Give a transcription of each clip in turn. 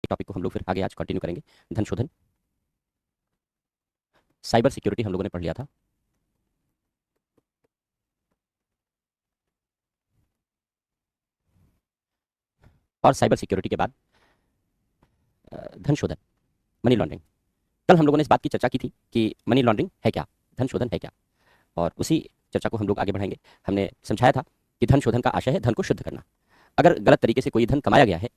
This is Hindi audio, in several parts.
टॉपिक को हम लोग फिर आगे आज कंटिन्यू करेंगे। धन शोधन, साइबर सिक्योरिटी हम लोगों ने पढ़ लिया था। और साइबर सिक्योरिटी के बाद धन शोधन, मनी लॉन्ड्रिंग। कल हम लोगों ने इस बात की चर्चा की थी कि मनी लॉन्ड्रिंग है क्या, धन शोधन है क्या, और उसी चर्चा को हम लोग आगे बढ़ाएंगे। हमने समझाया था कि धन शोधन का आशय है धन को शुद्ध करना। अगर गलत तरीके से कोई धन कमाया गया है,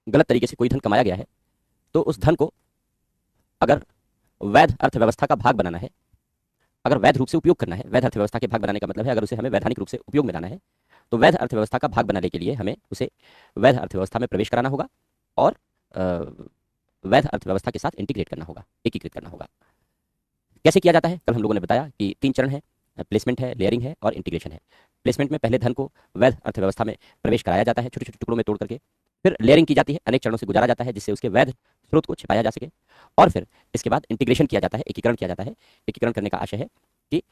गलत तरीके से कोई धन कमाया गया है, तो उस धन को अगर वैध अर्थव्यवस्था का भाग बनाना है, अगर वैध रूप से उपयोग करना है, वैध अर्थव्यवस्था के भाग बनाने का मतलब है अगर उसे हमें वैधानिक रूप से उपयोग में लाना है, तो वैध अर्थव्यवस्था का भाग बनाने के लिए हमें उसे वैध अर्थव्यवस्था में प्रवेश कराना होगा और वैध अर्थव्यवस्था के साथ इंटीग्रेट करना होगा, एकीकृत करना होगा। कैसे किया जाता है? कल हम लोगों ने बताया कि 3 चरण है, प्लेसमेंट है, लेयरिंग है और इंटीग्रेशन है। प्लेसमेंट में पहले धन को वैध अर्थव्यवस्था में प्रवेश कराया जाता है छोटे छोटे टुकड़ों में तोड़ करके, फिर लेयरिंग की जाती है, अनेक चरणों से गुजारा जाता है जिससे उसके वैध स्रोत को छिपाया जा सके, और फिर इसके बाद इंटीग्रेशन किया जाता है, एकीकरण किया जाता है। एकीकरण करने का आशय है कि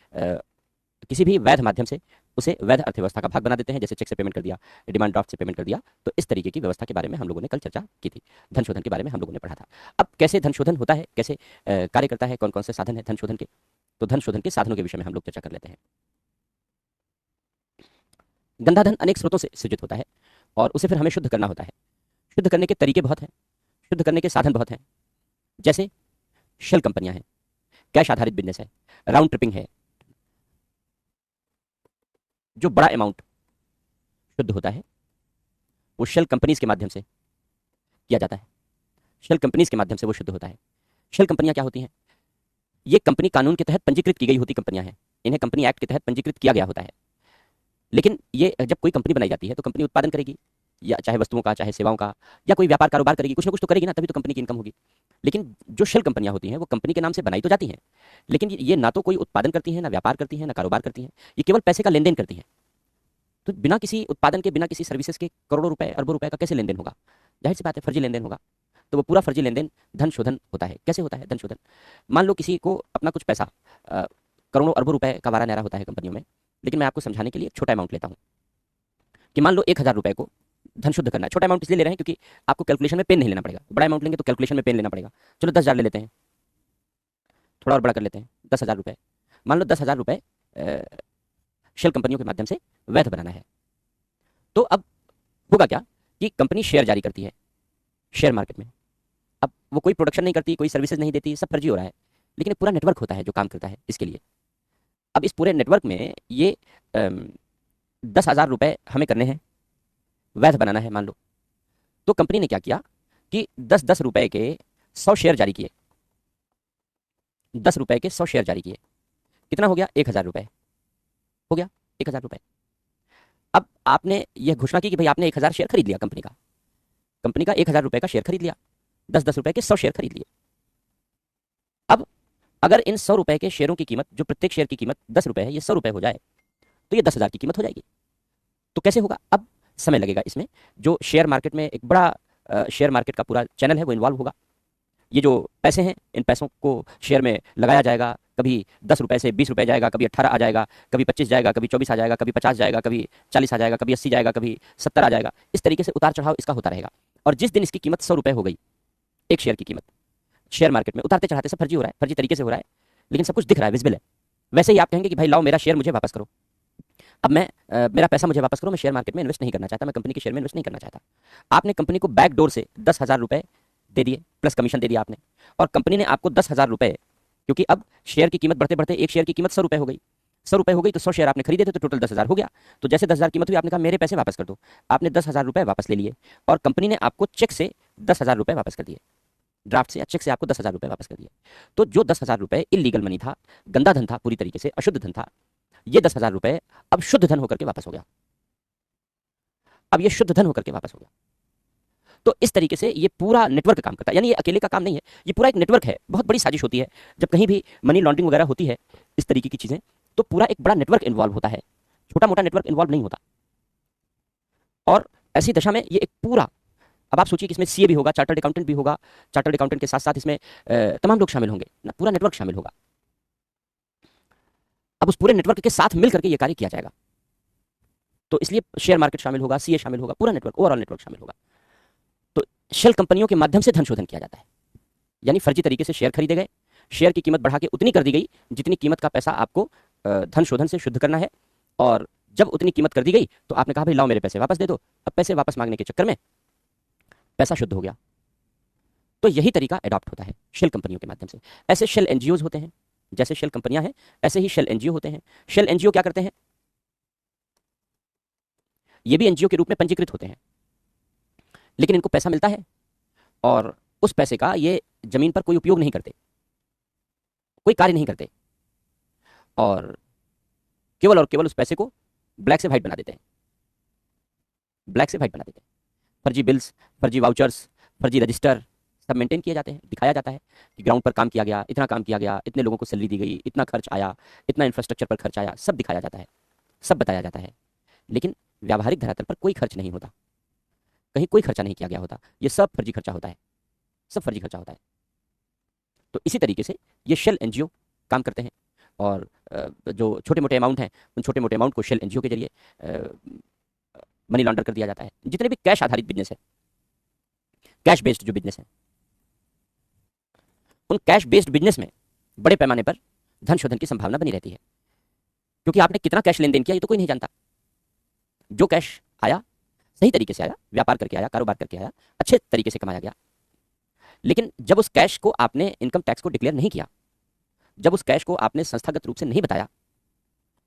किसी भी वैध माध्यम से उसे वैध अर्थव्यवस्था का भाग बना देते हैं, जैसे चेक से पेमेंट कर दिया, डिमांड ड्राफ्ट से पेमेंट कर दिया। तो इस तरीके की व्यवस्था के बारे में हम लोगों ने कल चर्चा की थी। धन शोधन के बारे में हम लोगों ने पढ़ा था। अब कैसे धन शोधन होता है, कैसे कार्य करता है, कौन कौन से साधन है धन शोधन के, तो धन शोधन के साधनों के विषय में हम लोग चर्चा कर लेते हैं। गंदा धन अनेक स्रोतों से सृजित होता है और उसे फिर हमें शुद्ध करना होता है। शुद्ध करने के तरीके बहुत हैं, शुद्ध करने के साधन बहुत हैं। जैसे शेल कंपनियां हैं, कैश आधारित बिजनेस है, राउंड ट्रिपिंग है, जो बड़ा अमाउंट शुद्ध होता है वो शेल कंपनीज के माध्यम से किया जाता है। शेल कंपनीज के माध्यम से वो शुद्ध होता है। शेल कंपनियां क्या होती हैं? ये कंपनी कानून के तहत पंजीकृत की गई होती कंपनियां हैं, इन्हें कंपनी एक्ट के तहत पंजीकृत किया गया होता है। लेकिन ये जब कोई कंपनी बनाई जाती है तो कंपनी उत्पादन करेगी, या चाहे वस्तुओं का, चाहे सेवाओं का, या कोई व्यापार कारोबार करेगी, कुछ ना कुछ तो करेगी ना, तभी तो कंपनी की इनकम होगी। लेकिन जो शेल कंपनियां होती हैं वो कंपनी के नाम से बनाई तो जाती हैं, लेकिन ये ना तो कोई उत्पादन करती हैं, ना व्यापार करती हैं, ना कारोबार करती हैं। ये केवल पैसे का लेन देन करती हैं। तो बिना किसी उत्पादन के, बिना किसी सर्विसेज के करोड़ों रुपए, अरबों रुपए का कैसे लेन देन होगा? जाहिर सी बात है, फर्जी लेन देन होगा। तो वो पूरा फर्जी लेन देन धन शोधन होता है। कैसे होता है धन शोधन? मान लो किसी को अपना कुछ पैसा, करोड़ों अरबों रुपए का वारा न्यारा होता है कंपनियों में, लेकिन मैं आपको समझाने के लिए एक छोटा अमाउंट लेता हूँ कि मान लो 1,000 रुपए को धन शुद्ध करना है। छोटा अमाउंट इसलिए ले रहे हैं क्योंकि आपको कैलकुलेशन में पेन नहीं लेना पड़ेगा। बड़ा अमाउंट लेंगे तो कैलकुलेशन में पेन लेना पड़ेगा। चलो 10,000 ले लेते हैं, थोड़ा और बड़ा कर लेते हैं, 10,000 रुपए। मान लो 10,000 रुपए शेल कंपनियों के माध्यम से वैध बनाना है। तो अब होगा क्या कि कंपनी शेयर जारी करती है शेयर मार्केट में। अब वो कोई प्रोडक्शन नहीं करती, कोई सर्विसेज नहीं देती, सब फर्जी हो रहा है, लेकिन एक पूरा नेटवर्क होता है जो काम करता है इसके लिए। अब इस पूरे नेटवर्क में ये 10,000 रुपए हमें करने हैं, वैध बनाना है मान लो। तो कंपनी ने क्या किया कि 10-10 रुपए के 100 शेयर जारी किए। 10 रुपए के 100 शेयर जारी किए। कितना हो गया? 1,000 रुपए हो गया। 1,000 रुपए। अब आपने यह घोषणा की कि भाई आपने 1,000 शेयर खरीद लिया कंपनी का। कंपनी का 1,000 रुपए का शेयर खरीद लिया, 10-10 रुपए के 100 शेयर खरीद लिए। अब अगर इन 100 रुपए के शेयरों की कीमत, जो प्रत्येक शेयर की कीमत 10 रुपए है, ये 100 रुपए हो जाए तो ये 10,000 की कीमत हो जाएगी। तो कैसे होगा? अब समय लगेगा इसमें। जो शेयर मार्केट में एक बड़ा शेयर मार्केट का पूरा चैनल है वो इन्वॉल्व होगा। ये जो पैसे हैं, इन पैसों को शेयर में लगाया जाएगा। कभी 10 रुपए से 20 रुपए जाएगा, कभी 18 आ जाएगा, कभी 25 जाएगा, कभी 24 आ जाएगा, कभी 50 जाएगा, कभी 40 आ जाएगा, कभी 80 जाएगा, कभी 70 आ जाएगा। इस तरीके से उतार चढ़ाव इसका होता रहेगा। और जिस दिन इसकी कीमत 100 रुपए हो गई, एक शेयर की कीमत, शेयर मार्केट में उतारते चढ़ाते सब फर्जी हो रहा है, फर्जी तरीके से हो रहा है, लेकिन सब कुछ दिख रहा है, विजिबल है। वैसे ही आप कहेंगे कि भाई लाओ मेरा शेयर मुझे वापस करो। अब मैं मेरा पैसा मुझे वापस करो, मैं शेयर मार्केट में इन्वेस्ट नहीं करना चाहता, मैं कंपनी के शेयर में इन्वेस्ट नहीं करना चाहता। आपने कंपनी को बैक डोर से 10,000 रुपए दे दिए, प्लस कमीशन दे दिया आपने, और कंपनी ने आपको 10,000 रुपए, क्योंकि अब शेयर की कीमत बढ़ते बढ़ते एक शेयर की कीमत 100 रुपए हो गई। 100 रुपए हो गई तो 100 शेयर आपने खरीदे थे, तो टोटल 10,000 हो गया। तो जैसे 10,000 कीमत हुई, आपने कहा मेरे पैसे वापस कर दो। आपने 10,000 रुपए वापस ले लिए और कंपनी ने आपको चेक से 10,000 रुपए वापस कर दिए। ड्राफ्ट से या चेक से आपको 10,000 रुपए वापस कर दिए। तो जो 10,000 रुपए इलीगल मनी था, गंदा धन था, पूरी तरीके से अशुद्ध धन था, ये 10,000 रुपए अब शुद्ध धन होकर के वापस हो गया। अब ये शुद्ध धन होकर के वापस हो गया। तो इस तरीके से ये पूरा नेटवर्क काम करता है। यानी ये अकेले का काम नहीं है, ये पूरा एक नेटवर्क है। बहुत बड़ी साजिश होती है जब कहीं भी मनी लॉन्ड्रिंग वगैरह होती है, इस तरीके की चीजें, तो पूरा एक बड़ा नेटवर्क इन्वॉल्व होता है, छोटा मोटा नेटवर्क इन्वॉल्व नहीं होता। और ऐसी दशा में ये एक पूरा, अब आप सोचिए कि इसमें सीए भी होगा, चार्टर्ड अकाउंटेंट भी होगा, चार्टर्ड अकाउंटेंट के साथ साथ इसमें तमाम लोग शामिल होंगे ना, पूरा नेटवर्क शामिल होगा। अब उस पूरे नेटवर्क के साथ मिल करके ये कार्य किया जाएगा। तो इसलिए शेयर मार्केट शामिल होगा, सीए शामिल होगा, पूरा नेटवर्क, ओवरऑल नेटवर्क शामिल होगा। तो शेल कंपनियों के माध्यम से धन शोधन किया जाता है, यानी फर्जी तरीके से शेयर खरीदे गए, शेयर की कीमत बढ़ा के उतनी कर दी गई जितनी कीमत का पैसा आपको धन शोधन से शुद्ध करना है, और जब उतनी कीमत कर दी गई तो आपने कहा भाई लाओ मेरे पैसे वापस दे दो। अब पैसे वापस मांगने के चक्कर में पैसा शुद्ध हो गया। तो यही तरीका अडॉप्ट होता है शेल कंपनियों के माध्यम से। ऐसे शेल एनजीओज होते हैं, जैसे शेल कंपनियां हैं ऐसे ही शेल एनजीओ होते हैं। शेल एनजीओ क्या करते हैं? ये भी एनजीओ के रूप में पंजीकृत होते हैं, लेकिन इनको पैसा मिलता है और उस पैसे का ये जमीन पर कोई उपयोग नहीं करते, कोई कार्य नहीं करते, और केवल उस पैसे को ब्लैक से व्हाइट बना देते हैं, ब्लैक से व्हाइट बना देते हैं। फर्जी बिल्स, फर्जी वाउचर्स, फर्जी रजिस्टर सब मेंटेन किए जाते हैं, दिखाया जाता है कि ग्राउंड पर काम किया गया, इतना काम किया गया, इतने लोगों को सैलरी दी गई, इतना खर्च आया, इतना इंफ्रास्ट्रक्चर पर खर्च आया, सब दिखाया जाता है, सब बताया जाता है। लेकिन व्यावहारिक धरातल पर कोई खर्च नहीं होता, कहीं कोई खर्चा नहीं किया गया होता, ये सब फर्जी खर्चा होता है, सब फर्जी खर्चा होता है। तो इसी तरीके से ये शेल एनजीओ काम करते हैं, और जो छोटे मोटे अमाउंट हैं उन छोटे मोटे अमाउंट को शेल एनजीओ के जरिए मनी लॉन्डर कर दिया जाता है। जितने भी कैश आधारित बिजनेस है, कैश बेस्ड जो बिजनेस है, उन कैश बेस्ड बिजनेस में बड़े पैमाने पर धन शोधन की संभावना बनी रहती है, क्योंकि आपने कितना कैश लेन देन किया ये तो कोई नहीं जानता। जो कैश आया सही तरीके से आया, व्यापार करके आया, कारोबार करके आया, अच्छे तरीके से कमाया गया। लेकिन जब उस कैश को आपने इनकम टैक्स को डिक्लेयर नहीं किया, जब उस कैश को आपने संस्थागत रूप से नहीं बताया,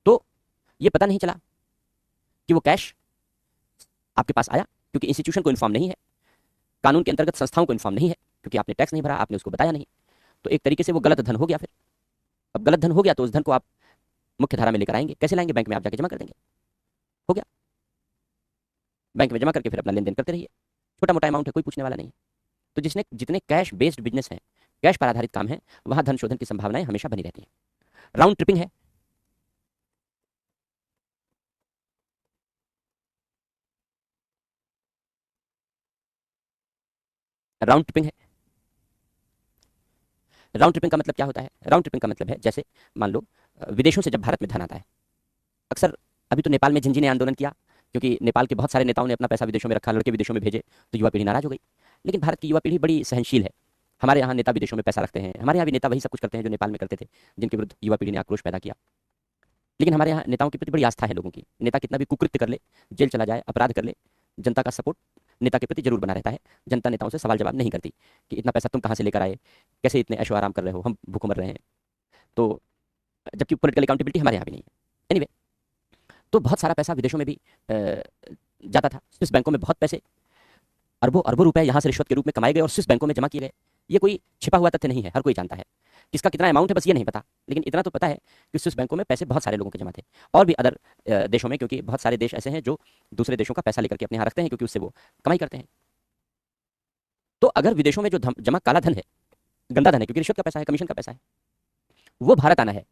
तो ये पता नहीं चला कि वो कैश आपके पास आया, क्योंकि इंस्टीट्यूशन को इन्फॉर्म नहीं है, कानून के अंतर्गत संस्थाओं को इन्फॉर्म नहीं है, क्योंकि आपने टैक्स नहीं भरा, आपने उसको बताया नहीं। तो एक तरीके से वो गलत धन हो गया। फिर अब गलत धन हो गया तो उस धन को आप मुख्य धारा में लेकर आएंगे, कैसे लाएंगे? बैंक में आप जाके जमा कर देंगे, हो गया। बैंक में जमा करके फिर अपना लेन देन करते रहिए, छोटा मोटा अमाउंट है, कोई पूछने वाला नहीं है। तो जितने कैश बेस्ड बिजनेस हैं, कैश पर आधारित काम है, वहां धन शोधन की संभावनाएं हमेशा बनी रहती हैं। राउंड ट्रिपिंग है, राउंड ट्रिपिंग है। राउंड ट्रिपिंग का मतलब क्या होता है? राउंड ट्रिपिंग का मतलब है, जैसे मान लो विदेशों से जब भारत में धन आता है, अक्सर अभी तो नेपाल में झिंझी ने आंदोलन किया, क्योंकि नेपाल के बहुत सारे नेताओं ने अपना पैसा विदेशों में रखा, लड़के विदेशों में भेजे, तो युवा पीढ़ी नाराज हो गई। लेकिन भारत की युवा पीढ़ी बड़ी सहनशील है। हमारे यहाँ नेता विदेशों में पैसा रखते हैं, हमारे यहाँ भी नेता वही सब कुछ करते हैं जो नेपाल में करते थे, जिनके विरुद्ध युवा पीढ़ी ने आक्रोश पैदा किया। लेकिन हमारे यहाँ नेताओं के प्रति बड़ी आस्था है लोगों की। नेता कितना भी कुकृत्य कर ले, जेल चला जाए, अपराध कर ले, जनता का सपोर्ट नेता के प्रति जरूर बना रहता है। जनता नेताओं से सवाल जवाब नहीं करती कि इतना पैसा तुम कहाँ से लेकर आए, कैसे इतने ऐशो आराम कर रहे हो, हम भूखों मर रहे हैं। तो जबकि पॉलिटिकल अकाउंटेबिलिटी हमारे यहाँ भी नहीं है। एनीवे, तो बहुत सारा पैसा विदेशों में भी जाता था। स्विस बैंकों में बहुत पैसे, अरबों अरबों रुपए यहाँ से रिश्वत के रूप में कमाए गए और स्विस बैंकों में जमा किए गए। ये कोई छिपा हुआ तथ्य नहीं है, हर कोई जानता है। किसका कितना अमाउंट है बस ये नहीं पता, लेकिन इतना तो पता है कि स्विस बैंकों में पैसे बहुत सारे लोगों के जमा थे, और भी अदर देशों में, क्योंकि बहुत सारे देश ऐसे हैं जो दूसरे देशों का पैसा लेकर के अपने यहाँ रखते हैं, क्योंकि उससे वो कमाई करते हैं। तो अगर विदेशों में जो जमा काला धन है, गंदा धन है, क्योंकि रिश्वत का पैसा है, कमीशन का पैसा है, वो भारत आना है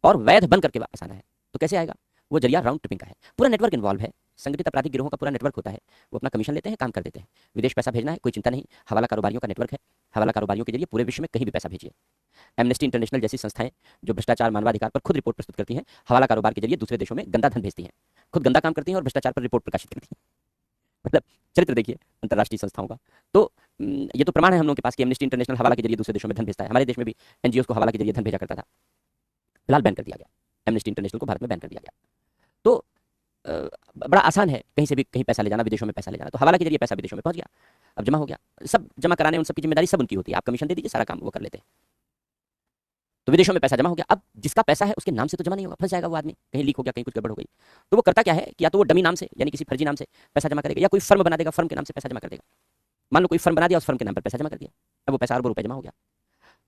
और वैध बन करके वापस आना है, तो कैसे आएगा? वो जरिया राउंड ट्रिपिंग का है। पूरा नेटवर्क इन्वॉल्व है, संगठित आपराधिक गिरोहों का पूरा नेटवर्क होता है। वो अपना कमीशन लेते हैं, काम कर देते हैं। विदेश पैसा भेजना है, कोई चिंता नहीं, हवाला कारोबारियों का नेटवर्क है। हवाला कारोबारियों के जरिए पूरे विश्व में कहीं भी पैसा भेजिए। एमनेस्टी इंटरनेशनल जैसी संस्थाएं जो भ्रष्टाचार मानवाधिकार पर खुद रिपोर्ट प्रस्तुत करती हैं, हवाला कारोबार के जरिए दूसरे देशों में गंदा धन भेजती हैं, खुद गंदा काम करती हैं और भ्रष्टाचार पर रिपोर्ट प्रकाशित करती हैं। मतलब चरित्र देखिए अंतर्राष्ट्रीय संस्थाओं का। तो ये तो प्रमाण है हम लोगों के पास कि एमनेस्टी इंटरनेशनल हवाला के जरिए दूसरे देशों में धन भेजता है। हमारे देश में भी एनजीओ को हवाला के जरिए धन भेजा करता था, फिलहाल बैन कर दिया गया। एमनेस्टी इंटरनेशनल को भारत में बैन कर दिया गया। तो बड़ा आसान है कहीं से भी कहीं पैसा ले जाना, विदेशों में पैसा ले जाना। तो हवाला के जरिए पैसा विदेशों में पहुंच गया, अब जमा हो गया। सब जमा कराने, उन सबकी जिम्मेदारी सब उनकी होती है। आप कमीशन दे दीजिए, सारा काम वो कर लेते हैं। तो विदेशों में पैसा जमा हो गया। अब जिसका पैसा है उसके नाम से तो जमा नहीं होगा, फंस जाएगा वो आदमी, कहीं लीक हो गया, कहीं कुछ गड़बड़ हो गई। तो वो करता क्या है कि या तो वो डमी नाम से, यानी किसी फर्जी नाम से पैसा जमा करेगा, या कोई फर्म बना देगा, फर्म के नाम से पैसा जमा कर देगा। मान लो कोई फर्म बना दिया, उस फर्म के नाम पर पैसा जमा कर दिया, अब वो पैसा अरबों रुपए जमा हो गया।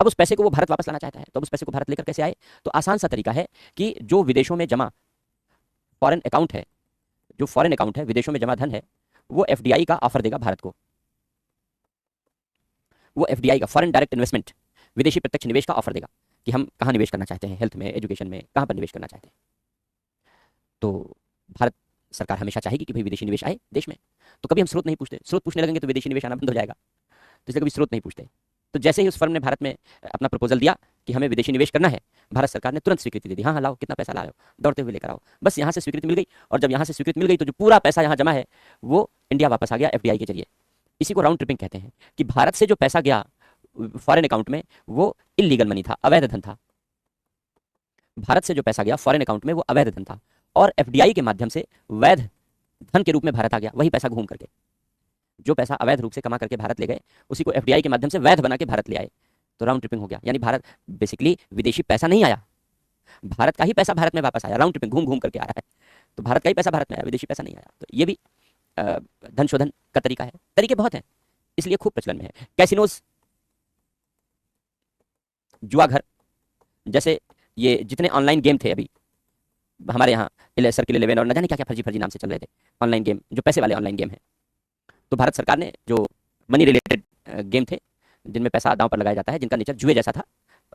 अब उस पैसे को वो भारत वापस लाना चाहता है, तो अब उस पैसे को भारत लेकर कैसे आए? तो आसान सा तरीका है कि जो विदेशों में जमा फॉरेन अकाउंट है, जो फॉरेन अकाउंट है, विदेशों में जमा धन है, वो एफडीआई का ऑफर देगा भारत को। वो एफडीआई का, फॉरेन डायरेक्ट इन्वेस्टमेंट, विदेशी प्रत्यक्ष निवेश का ऑफर देगा कि हम कहाँ निवेश करना चाहते हैं, हेल्थ में, एजुकेशन में, कहाँ पर निवेश करना चाहते हैं। तो भारत सरकार हमेशा चाहेगी कि भाई विदेशी निवेश आए देश में। तो कभी हम स्रोत नहीं पूछते, स्रोत पूछने लगेंगे तो विदेशी निवेश आना बंद हो जाएगा। तो इसलिए कभी स्रोत नहीं पूछते। तो जैसे ही उस फर्म ने भारत में अपना प्रपोजल दिया कि हमें विदेशी निवेश करना है, भारत सरकार ने तुरंत स्वीकृति दे दी। हाँ हाँ लाओ, कितना पैसा लाओ, दौड़ते हुए लेकर आओ। बस यहाँ से स्वीकृति मिल गई, और जब यहाँ से स्वीकृति मिल गई तो जो पूरा पैसा यहाँ जमा है वो इंडिया वापस आ गया एफडीआई के जरिए। इसी को राउंड ट्रिपिंग कहते हैं, कि भारत से जो पैसा गया फॉरेन अकाउंट में वो इलीगल मनी था, अवैध धन था। भारत से जो पैसा गया फॉरेन अकाउंट में वो अवैध धन था, और एफडीआई के माध्यम से वैध धन के रूप में भारत आ गया। वही पैसा घूम करके, जो पैसा अवैध रूप से कमा करके भारत ले गए, उसी को एफडीआई के माध्यम से वैध बना के भारत ले आए, तो राउंड ट्रिपिंग हो गया। यानी भारत बेसिकली विदेशी पैसा नहीं आया, भारत का ही पैसा भारत में वापस आया। राउंड ट्रिपिंग, घूम घूम करके आ रहा है, तो भारत का ही पैसा भारत में आया, विदेशी पैसा नहीं आया। तो ये भी धन शोधन का तरीका है। तरीके बहुत हैं, इसलिए खूब प्रचलन में है। कैसिनोज, जुआ घर, जैसे ये जितने ऑनलाइन गेम थे अभी हमारे यहाँ, सर्किल 11 और न जाने क्या क्या फर्जी फर्जी नाम से चल रहे थे ऑनलाइन गेम, जो पैसे वाले ऑनलाइन गेम हैं, तो भारत सरकार ने जो मनी रिलेटेड गेम थे जिनमें पैसा दांव पर लगाया जाता है, जिनका नेचर जुए जैसा था,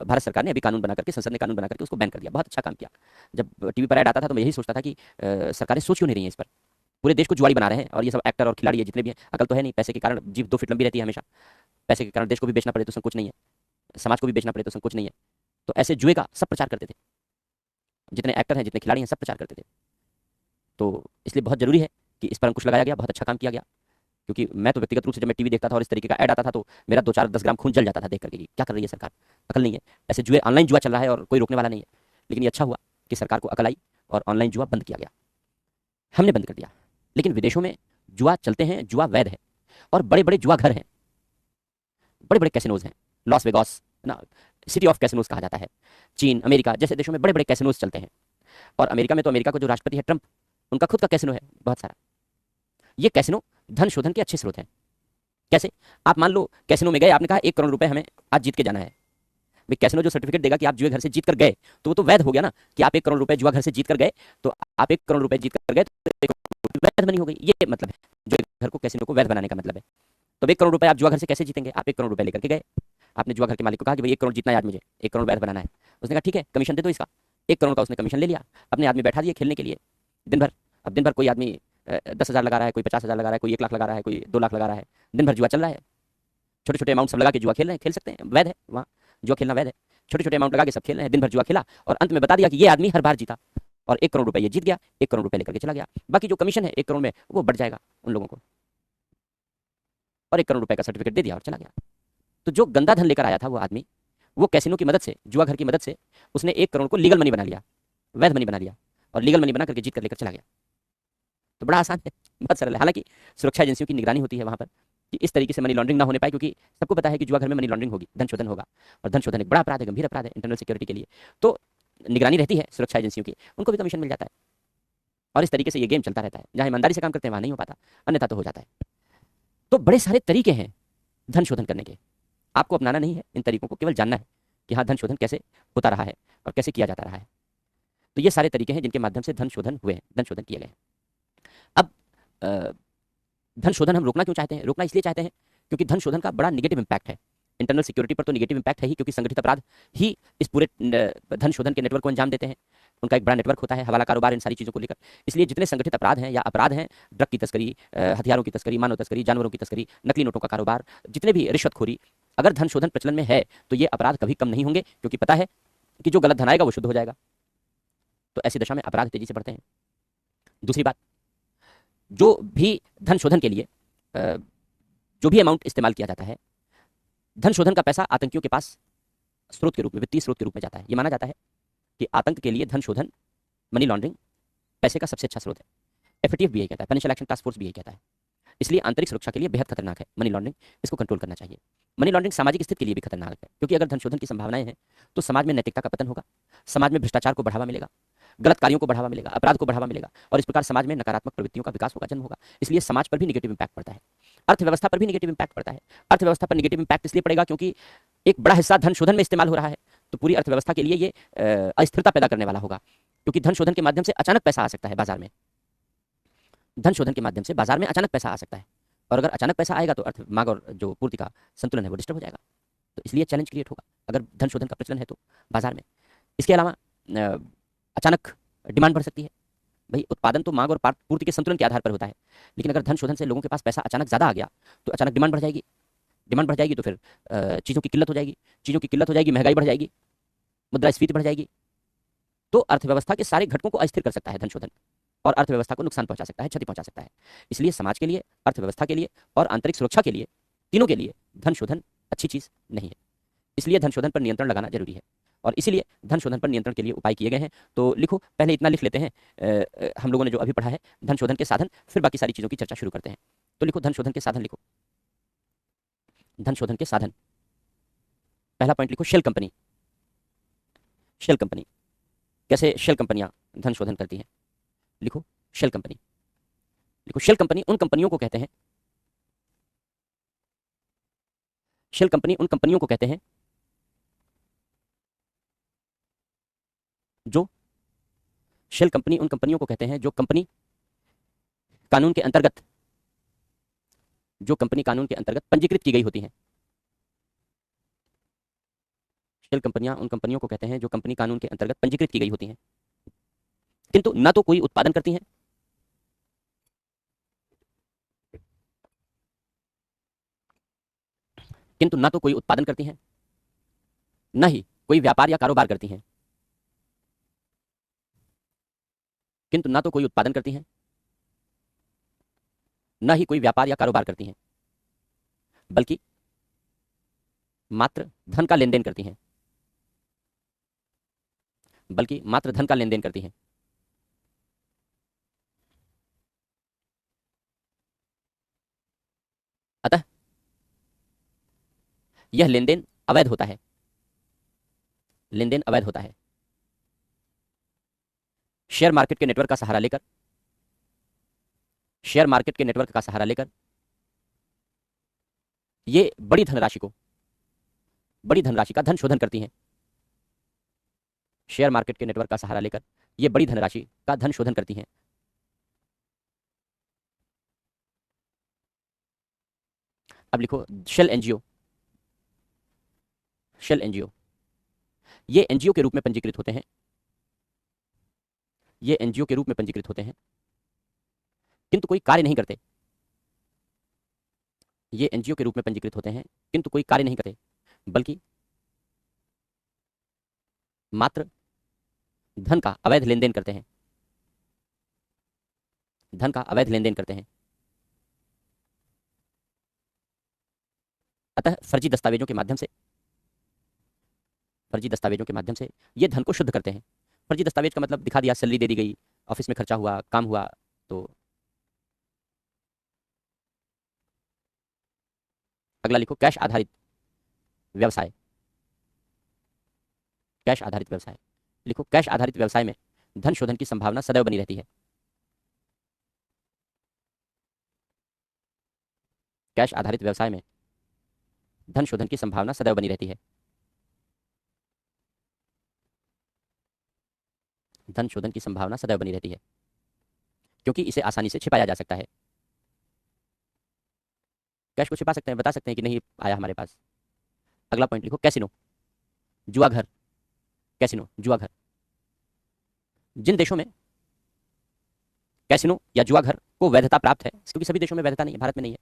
भारत सरकार ने अभी कानून बना करके, संसद ने कानून बना करके उसको बैन कर दिया। बहुत अच्छा काम किया। जब टीवी पर ऐड आता था तो मैं यही सोचता था कि सरकारें सोच क्यों नहीं रही हैं इस पर। पूरे देश को जुआरी बना रहे हैं, और ये सब एक्टर और खिलाड़ी है जितने भी हैं, अकल तो है नहीं, पैसे के कारण जीभ 2 फीट लंबी रहती है हमेशा। पैसे के कारण देश को भी बेचना पड़े तो संकोच नहीं है, समाज को भी बेचना पड़े तो संकोच नहीं है। तो ऐसे जुए का सब प्रचार करते थे, जितने एक्टर हैं, जितने खिलाड़ी हैं, सब प्रचार करते थे। तो इसलिए बहुत जरूरी है कि इस पर अंकुश लगाया गया। बहुत अच्छा काम किया गया, क्योंकि मैं तो व्यक्तिगत रूप से जब मैं टीवी देखता था और इस तरीके का ऐड आता था तो मेरा 2-4-10 ग्राम खून जल जाता था देख करके कि क्या कर रही है सरकार, अकल नहीं है। ऐसे जुए, ऑनलाइन जुआ चल रहा है और कोई रोकने वाला नहीं है। लेकिन ये अच्छा हुआ कि सरकार को अकल आई और ऑनलाइन जुआ बंद किया गया, हमने बंद कर दिया। लेकिन विदेशों में जुआ चलते हैं, जुआ वैध है, और बड़े बड़े जुआ घर हैं, बड़े बड़े कैसिनोज हैं। लॉस वेगास ना, सिटी ऑफ कैसिनोज कहा जाता है। चीन, अमेरिका जैसे देशों में बड़े बड़े कैसिनोज चलते हैं। और अमेरिका में तो अमेरिका का जो राष्ट्रपति है ट्रंप, उनका खुद का कैसिनो है बहुत सारा। ये कैसिनो धन शोधन के अच्छे स्रोत हैं। कैसे? आप मान लो कैसिनो में गए, आपने कहा 1 करोड़ रुपए हमें आज जीत के जाना है। भाई कैसिनो जो सर्टिफिकेट देगा कि आप जुए घर से जीत कर गए, तो वो तो वैध हो गया ना, कि आप 1 करोड़ रुपए जुआ घर से जीत कर गए, तो आप 1 करोड़ रुपए जीत कर गए, तो 1 करोड़ वैध बनी हो गई। ये मतलब है जुए घर को, कैसिनो को वैध बनाने का मतलब है। तो 1 करोड़ रुपए आप जुआ घर से कैसे जीतेंगे? आप 1 करोड़ रुपए लेकर के गए, आपने जुआ घर के मालिक को कहा कि भाई 1 करोड़ जीतना है आज मुझे, 1 करोड़ वैध बनाना है। उसने कहा ठीक है, कमीशन दे दो इसका। 1 करोड़ का उसने कमीशन ले लिया, अपने आदमी बैठा दिए खेलने के लिए दिन भर। अब दिन भर कोई आदमी 10,000 लगा रहा है, कोई 50,000 लगा रहा है, कोई 1 लाख लगा रहा है, कोई 2 लाख लगा रहा है। दिन भर जुआ चल रहा है, छोटे छोटे अमाउंट सब लगा के जुआ खेल रहे हैं, खेल सकते हैं, वैध है वहाँ, जुआ खेलना वैध है। छोटे छोटे अमाउंट लगा के सब खेल रहे हैं, दिन भर जुआ खेला, और अंत में बता दिया कि ये आदमी हर बार जीता, और 1 करोड़ रुपए ये जीत गया, 1 करोड़ रुपए लेकर के चला गया। बाकी जो कमीशन है 1 करोड़ में वो बढ़ जाएगा उन लोगों को, और 1 करोड़ रुपए का सर्टिफिकेट दे दिया और चला गया। तो जो गंदा धन लेकर आया था वो आदमी, वो कैसिनो की मदद से, जुआ घर की मदद से, उसने 1 करोड़ को लीगल मनी बना लिया, वैध मनी बना लिया, और लीगल मनी बना करके जीत कर लेकर चला गया। तो बड़ा आसान है, बहुत सरल है। हालांकि सुरक्षा एजेंसियों की निगरानी होती है वहां पर कि इस तरीके से मनी लॉन्ड्रिंग ना होने पाए, क्योंकि सबको पता है कि जुआ घर में मनी लॉन्ड्रिंग होगी, धन शोधन होगा, और धन शोधन एक बड़ा अपराध है, गंभीर अपराध है इंटरनल सिक्योरिटी के लिए। तो निगरानी रहती है सुरक्षा एजेंसियों की, उनको भी कमीशन मिल जाता है, और इस तरीके से ये गेम चलता रहता है। जहां ईमानदारी से काम करते हैं वहां नहीं हो पाता, अन्यथा तो हो जाता है। तो बड़े सारे तरीके हैं धन शोधन करने के, आपको अपनाना नहीं है इन तरीकों को, केवल जानना है कि हाँ धन शोधन कैसे होता रहा है और कैसे किया जाता रहा है। तो ये सारे तरीके हैं जिनके माध्यम से धन शोधन हुए हैं, धन शोधन किए गए हैं। अब धन शोधन हम रोकना क्यों चाहते हैं? रोकना इसलिए चाहते हैं क्योंकि धन शोधन का बड़ा निगेटिव इंपैक्ट है इंटरनल सिक्योरिटी पर। तो निगेटिव इंपैक्ट है ही, क्योंकि संगठित अपराध ही इस पूरे धन शोधन के नेटवर्क को अंजाम देते हैं। उनका एक बड़ा नेटवर्क होता है, हवाला कारोबार, इन सारी चीज़ों को लेकर। इसलिए जितने संगठित अपराध हैं या अपराध हैं, ड्रग की तस्करी, हथियारों की तस्करी, मानव तस्करी, जानवरों की तस्करी, नकली नोटों का कारोबार, जितने भी रिश्वतखोरी, अगर धन शोधन प्रचलन में है तो ये अपराध कभी कम नहीं होंगे, क्योंकि पता है कि जो गलत धन आएगा वो शुद्ध हो जाएगा। तो ऐसी दशा में अपराध तेजी से बढ़ते हैं। दूसरी बात, जो भी धन शोधन के लिए जो भी अमाउंट इस्तेमाल किया जाता है, धन शोधन का पैसा आतंकियों के पास स्रोत के रूप में, वित्तीय स्रोत के रूप में जाता है। ये माना जाता है कि आतंक के लिए धन शोधन, मनी लॉन्ड्रिंग पैसे का सबसे अच्छा स्रोत है। एफएटीएफ भी यही कहता है, फाइनेंशियल एक्शन टास्क फोर्स भी यही कहता है। इसलिए आंतरिक सुरक्षा के लिए बेहद खतरनाक है मनी लॉन्ड्रिंग, इसको कंट्रोल करना चाहिए। मनी लॉन्ड्रिंग सामाजिक स्थिति के लिए भी खतरनाक है, क्योंकि अगर धन शोधन की संभावनाएं हैं तो समाज में नैतिकता का पतन होगा, समाज में भ्रष्टाचार को बढ़ावा मिलेगा, गलत कार्यों को बढ़ावा मिलेगा, अपराध को बढ़ावा मिलेगा, और इस प्रकार समाज में नकारात्मक प्रवृत्तियों का विकास होगा, जन्म होगा। इसलिए समाज पर भी नेगेटिव इंपैक्ट पड़ता है, अर्थव्यवस्था पर भी नेगेटिव इंपैक्ट पड़ता है। अर्थव्यवस्था पर नेगेटिव इंपैक्ट इसलिए पड़ेगा क्योंकि एक बड़ा हिस्सा धन शोधन में इस्तेमाल हो रहा है, तो पूरी अर्थव्यवस्था के लिए ये अस्थिरता पैदा करने वाला होगा, क्योंकि धन शोधन के माध्यम से अचानक पैसा आ सकता है बाजार में। धन शोधन के माध्यम से बाजार में अचानक पैसा आ सकता है, और अगर अचानक पैसा आएगा तो अर्थ मांग और जो पूर्ति का संतुलन है वो डिस्टर्ब हो जाएगा। तो इसलिए चैलेंज क्रिएट होगा अगर धन शोधन का प्रचलन है तो बाजार में। इसके अलावा अचानक डिमांड बढ़ सकती है। भाई उत्पादन तो मांग और पूर्ति के संतुलन के आधार पर होता है, लेकिन अगर धन शोधन से लोगों के पास पैसा अचानक ज़्यादा आ गया तो अचानक डिमांड बढ़ जाएगी। डिमांड बढ़ जाएगी तो फिर चीज़ों की किल्लत हो जाएगी, चीज़ों की किल्लत हो जाएगी, महंगाई बढ़ जाएगी, मुद्रास्फीति बढ़ जाएगी, तो अर्थव्यवस्था के सारे घटकों को अस्थिर कर सकता है धन शोधन, और अर्थव्यवस्था को नुकसान पहुंचा सकता है, क्षति पहुंचा सकता है। इसलिए समाज के लिए, अर्थव्यवस्था के लिए और आंतरिक सुरक्षा के लिए, तीनों के लिए धन शोधन अच्छी चीज नहीं है। इसलिए धन शोधन पर नियंत्रण लगाना जरूरी है, और इसीलिए धन शोधन पर नियंत्रण के लिए उपाय किए गए हैं। तो लिखो, पहले इतना लिख लेते हैं हम लोगों ने जो अभी पढ़ा है धन शोधन के साधन, फिर बाकी सारी चीजों की चर्चा शुरू करते हैं। तो लिखो धन शोधन के साधन, लिखो धन शोधन के साधन। पहला पॉइंट लिखो, शेल कंपनी। शेल कंपनी, कैसे शेल कंपनियां धन शोधन करती हैं? लिखो शेल कंपनी। लिखो शेल कंपनी उन कंपनियों को कहते हैं, शेल कंपनी उन कंपनियों को कहते हैं जो, शेल कंपनी उन कंपनियों को कहते हैं जो कंपनी कानून के अंतर्गत, जो कंपनी कानून के अंतर्गत पंजीकृत की गई होती हैं। शेल कंपनियां उन कंपनियों को कहते हैं जो कंपनी कानून के अंतर्गत पंजीकृत की गई होती हैं, किंतु न तो कोई उत्पादन करती हैं, किंतु न तो कोई उत्पादन करती हैं, न ही कोई व्यापार या कारोबार करती हैं, किंतु न तो कोई उत्पादन करती हैं, न ही कोई व्यापार या कारोबार करती हैं, बल्कि मात्र धन का लेन देन करती हैं, बल्कि मात्र धन का लेन देन करती हैं। अतः यह लेन देन अवैध होता है, लेन देन अवैध होता है। शेयर मार्केट के नेटवर्क का सहारा लेकर, शेयर मार्केट के नेटवर्क का सहारा लेकर ये बड़ी धनराशि का धन शोधन करती हैं। शेयर मार्केट के नेटवर्क का सहारा लेकर ये बड़ी धनराशि का धन शोधन करती हैं। अब लिखो शेल एनजीओ। शेल एनजीओ, ये एनजीओ के रूप में पंजीकृत होते हैं, ये एनजीओ के रूप में पंजीकृत होते हैं, किंतु कोई कार्य नहीं करते। ये एनजीओ के रूप में पंजीकृत होते हैं, किंतु कोई कार्य नहीं करते, बल्कि मात्र धन का अवैध लेन देन करते हैं, धन का अवैध लेन देन करते हैं। अतः फर्जी दस्तावेजों के माध्यम से, फर्जी दस्तावेजों के माध्यम से ये धन को शुद्ध करते हैं। फर्जी दस्तावेज का मतलब दिखा दिया, सैलरी दे दी गई, ऑफिस में खर्चा हुआ, काम हुआ, तो अगला लिखो कैश आधारित व्यवसाय। कैश आधारित व्यवसाय, लिखो कैश आधारित व्यवसाय में धन शोधन की संभावना सदैव बनी रहती है। कैश आधारित व्यवसाय में धन शोधन की संभावना सदैव बनी रहती है। धन शोधन की संभावना सदैव बनी रहती है, क्योंकि इसे आसानी से छिपाया जा सकता है। कैश को छिपा सकते हैं, बता सकते हैं कि नहीं आया हमारे पास। अगला पॉइंट लिखो कैसीनो, जुआघर। कैसीनो, जुआघर। जिन देशों में कैसीनो या जुआघर को वैधता प्राप्त है, क्योंकि सभी देशों में वैधता नहीं है, भारत में नहीं है,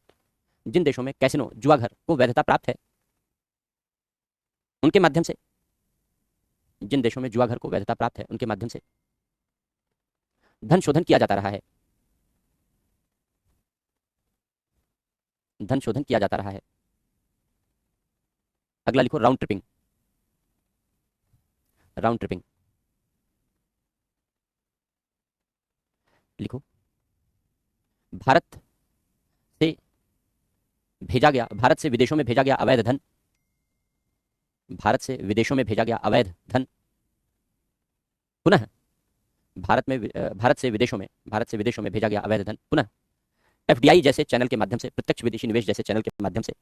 जिन देशों में कैसीनो जुआघर को वैधता प्राप्त है, उनके माध्यम से, जिन देशों में जुआघर को वैधता प्राप्त है, उनके माध्यम से धन शोधन किया जाता रहा है, धन शोधन किया जाता रहा है। अगला लिखो राउंड ट्रिपिंग। राउंड ट्रिपिंग, लिखो भारत से भेजा गया, भारत से विदेशों में भेजा गया अवैध धन, भारत से विदेशों में भेजा गया अवैध धन पुनः भारत से विदेशों में भेजा गया अवैध धन पुनः एफडीआई जैसे चैनल के माध्यम से, प्रत्यक्ष विदेशी निवेश जैसे चैनल के माध्यम से,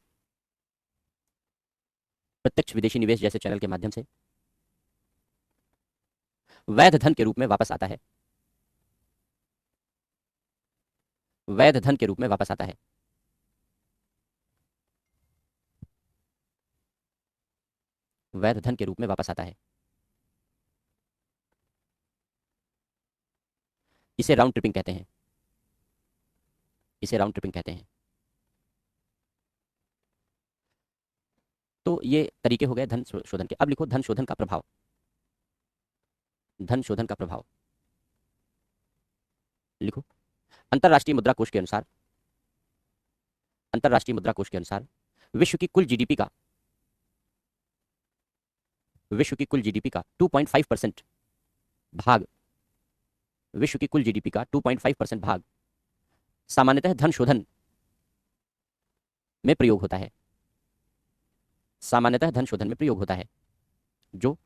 प्रत्यक्ष विदेशी निवेश जैसे चैनल के माध्यम से वैध धन के रूप में वापस आता है, वैध धन के रूप में वापस आता है। वैध धन के रूप में वापस आता है। इसे राउंड ट्रिपिंग कहते हैं, इसे राउंड ट्रिपिंग कहते हैं। तो ये तरीके हो गए धन शोधन के। अब लिखो धन शोधन का प्रभाव। धन शोधन का प्रभाव। लिखो। अंतरराष्ट्रीय मुद्रा कोष के अनुसार, अंतरराष्ट्रीय मुद्रा कोष के अनुसार विश्व की कुल जीडीपी का, विश्व की कुल जीडीपी का 2.5% भाग, विश्व की कुल जीडीपी का 2.5% भाग सामान्यतः धन शोधन में प्रयोग होता है, सामान्यतः धन शोधन में प्रयोग होता है, जो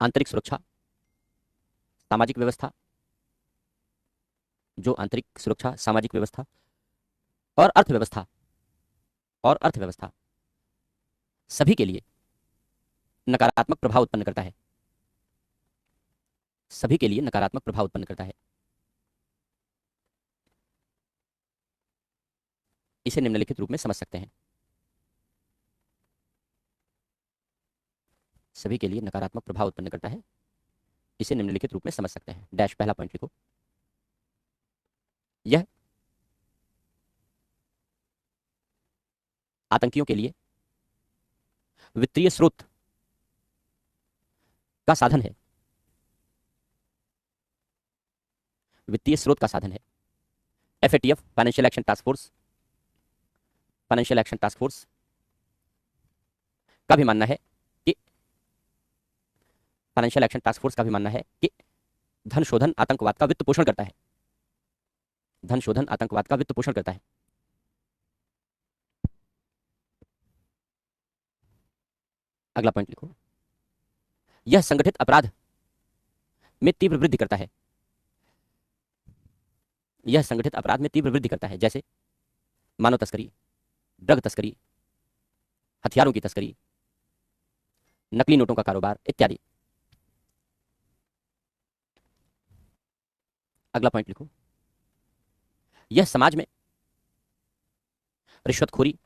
आंतरिक सुरक्षा, सामाजिक व्यवस्था, जो आंतरिक सुरक्षा, सामाजिक व्यवस्था और अर्थव्यवस्था, और अर्थव्यवस्था सभी के लिए नकारात्मक प्रभाव उत्पन्न करता है, सभी के लिए नकारात्मक प्रभाव उत्पन्न करता है। इसे निम्नलिखित रूप में समझ सकते हैं। सभी के लिए नकारात्मक प्रभाव उत्पन्न करता है, इसे निम्नलिखित रूप में समझ सकते हैं। डैश, पहला पॉइंट लिखो। यह आतंकियों के लिए वित्तीय स्रोत का साधन है, वित्तीय स्रोत का साधन है। FATF, financial action task force, financial action task force का भी मानना है कि, फाइनेंशियल एक्शन टास्क फोर्स का भी मानना है कि धन शोधन आतंकवाद का वित्त पोषण करता है, धन शोधन आतंकवाद का वित्त पोषण करता है। अगला पॉइंट लिखो। यह संगठित अपराध में तीव्र वृद्धि करता है, यह संगठित अपराध में तीव्र वृद्धि करता है, जैसे मानव तस्करी, ड्रग तस्करी, हथियारों की तस्करी, नकली नोटों का कारोबार इत्यादि। अगला पॉइंट लिखो। यह समाज में रिश्वतखोरी,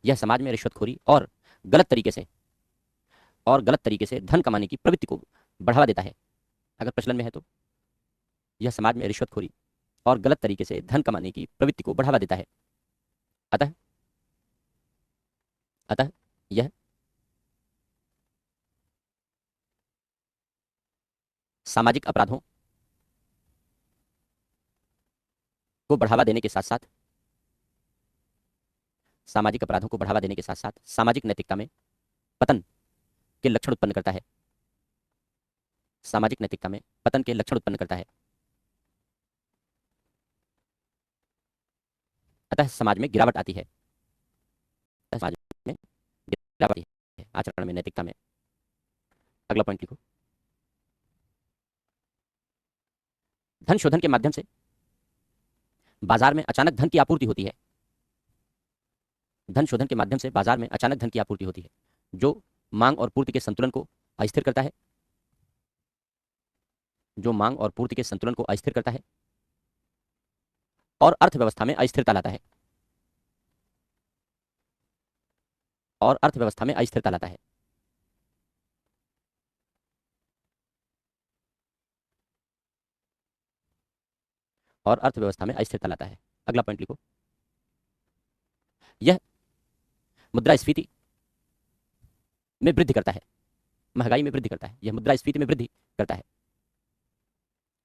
यह समाज में रिश्वतखोरी और गलत तरीके से धन कमाने की प्रवृत्ति को बढ़ावा देता है। अगर प्रचलन में है तो यह समाज में रिश्वतखोरी और गलत तरीके से धन कमाने की प्रवृत्ति को बढ़ावा देता है। अतः अतः यह सामाजिक अपराधों को बढ़ावा देने के साथ साथ, सामाजिक अपराधों को बढ़ावा देने के साथ साथ सामाजिक नैतिकता में पतन के लक्षण उत्पन्न करता है, सामाजिक नैतिकता में पतन के लक्षण उत्पन्न करता है। अतः समाज में गिरावट आती है, समाज में गिरावट आती है, आचरण में, नैतिकता में। अगला पॉइंट लिखो। धन शोधन के माध्यम से बाजार में अचानक धन की आपूर्ति होती है, धन शोधन के माध्यम से बाजार में अचानक धन की आपूर्ति होती है, जो मांग और पूर्ति के संतुलन को अस्थिर करता है, जो मांग और पूर्ति के संतुलन को अस्थिर करता है और अर्थव्यवस्था में अस्थिरता लाता है, और अर्थव्यवस्था में अस्थिरता लाता है। और अर्थव्यवस्था में अस्थिरता लाता है। अगला पॉइंट लिखो। यह मुद्रास्फीति में वृद्धि करता है, महंगाई में वृद्धि करता है, यह मुद्रास्फीति में वृद्धि करता है,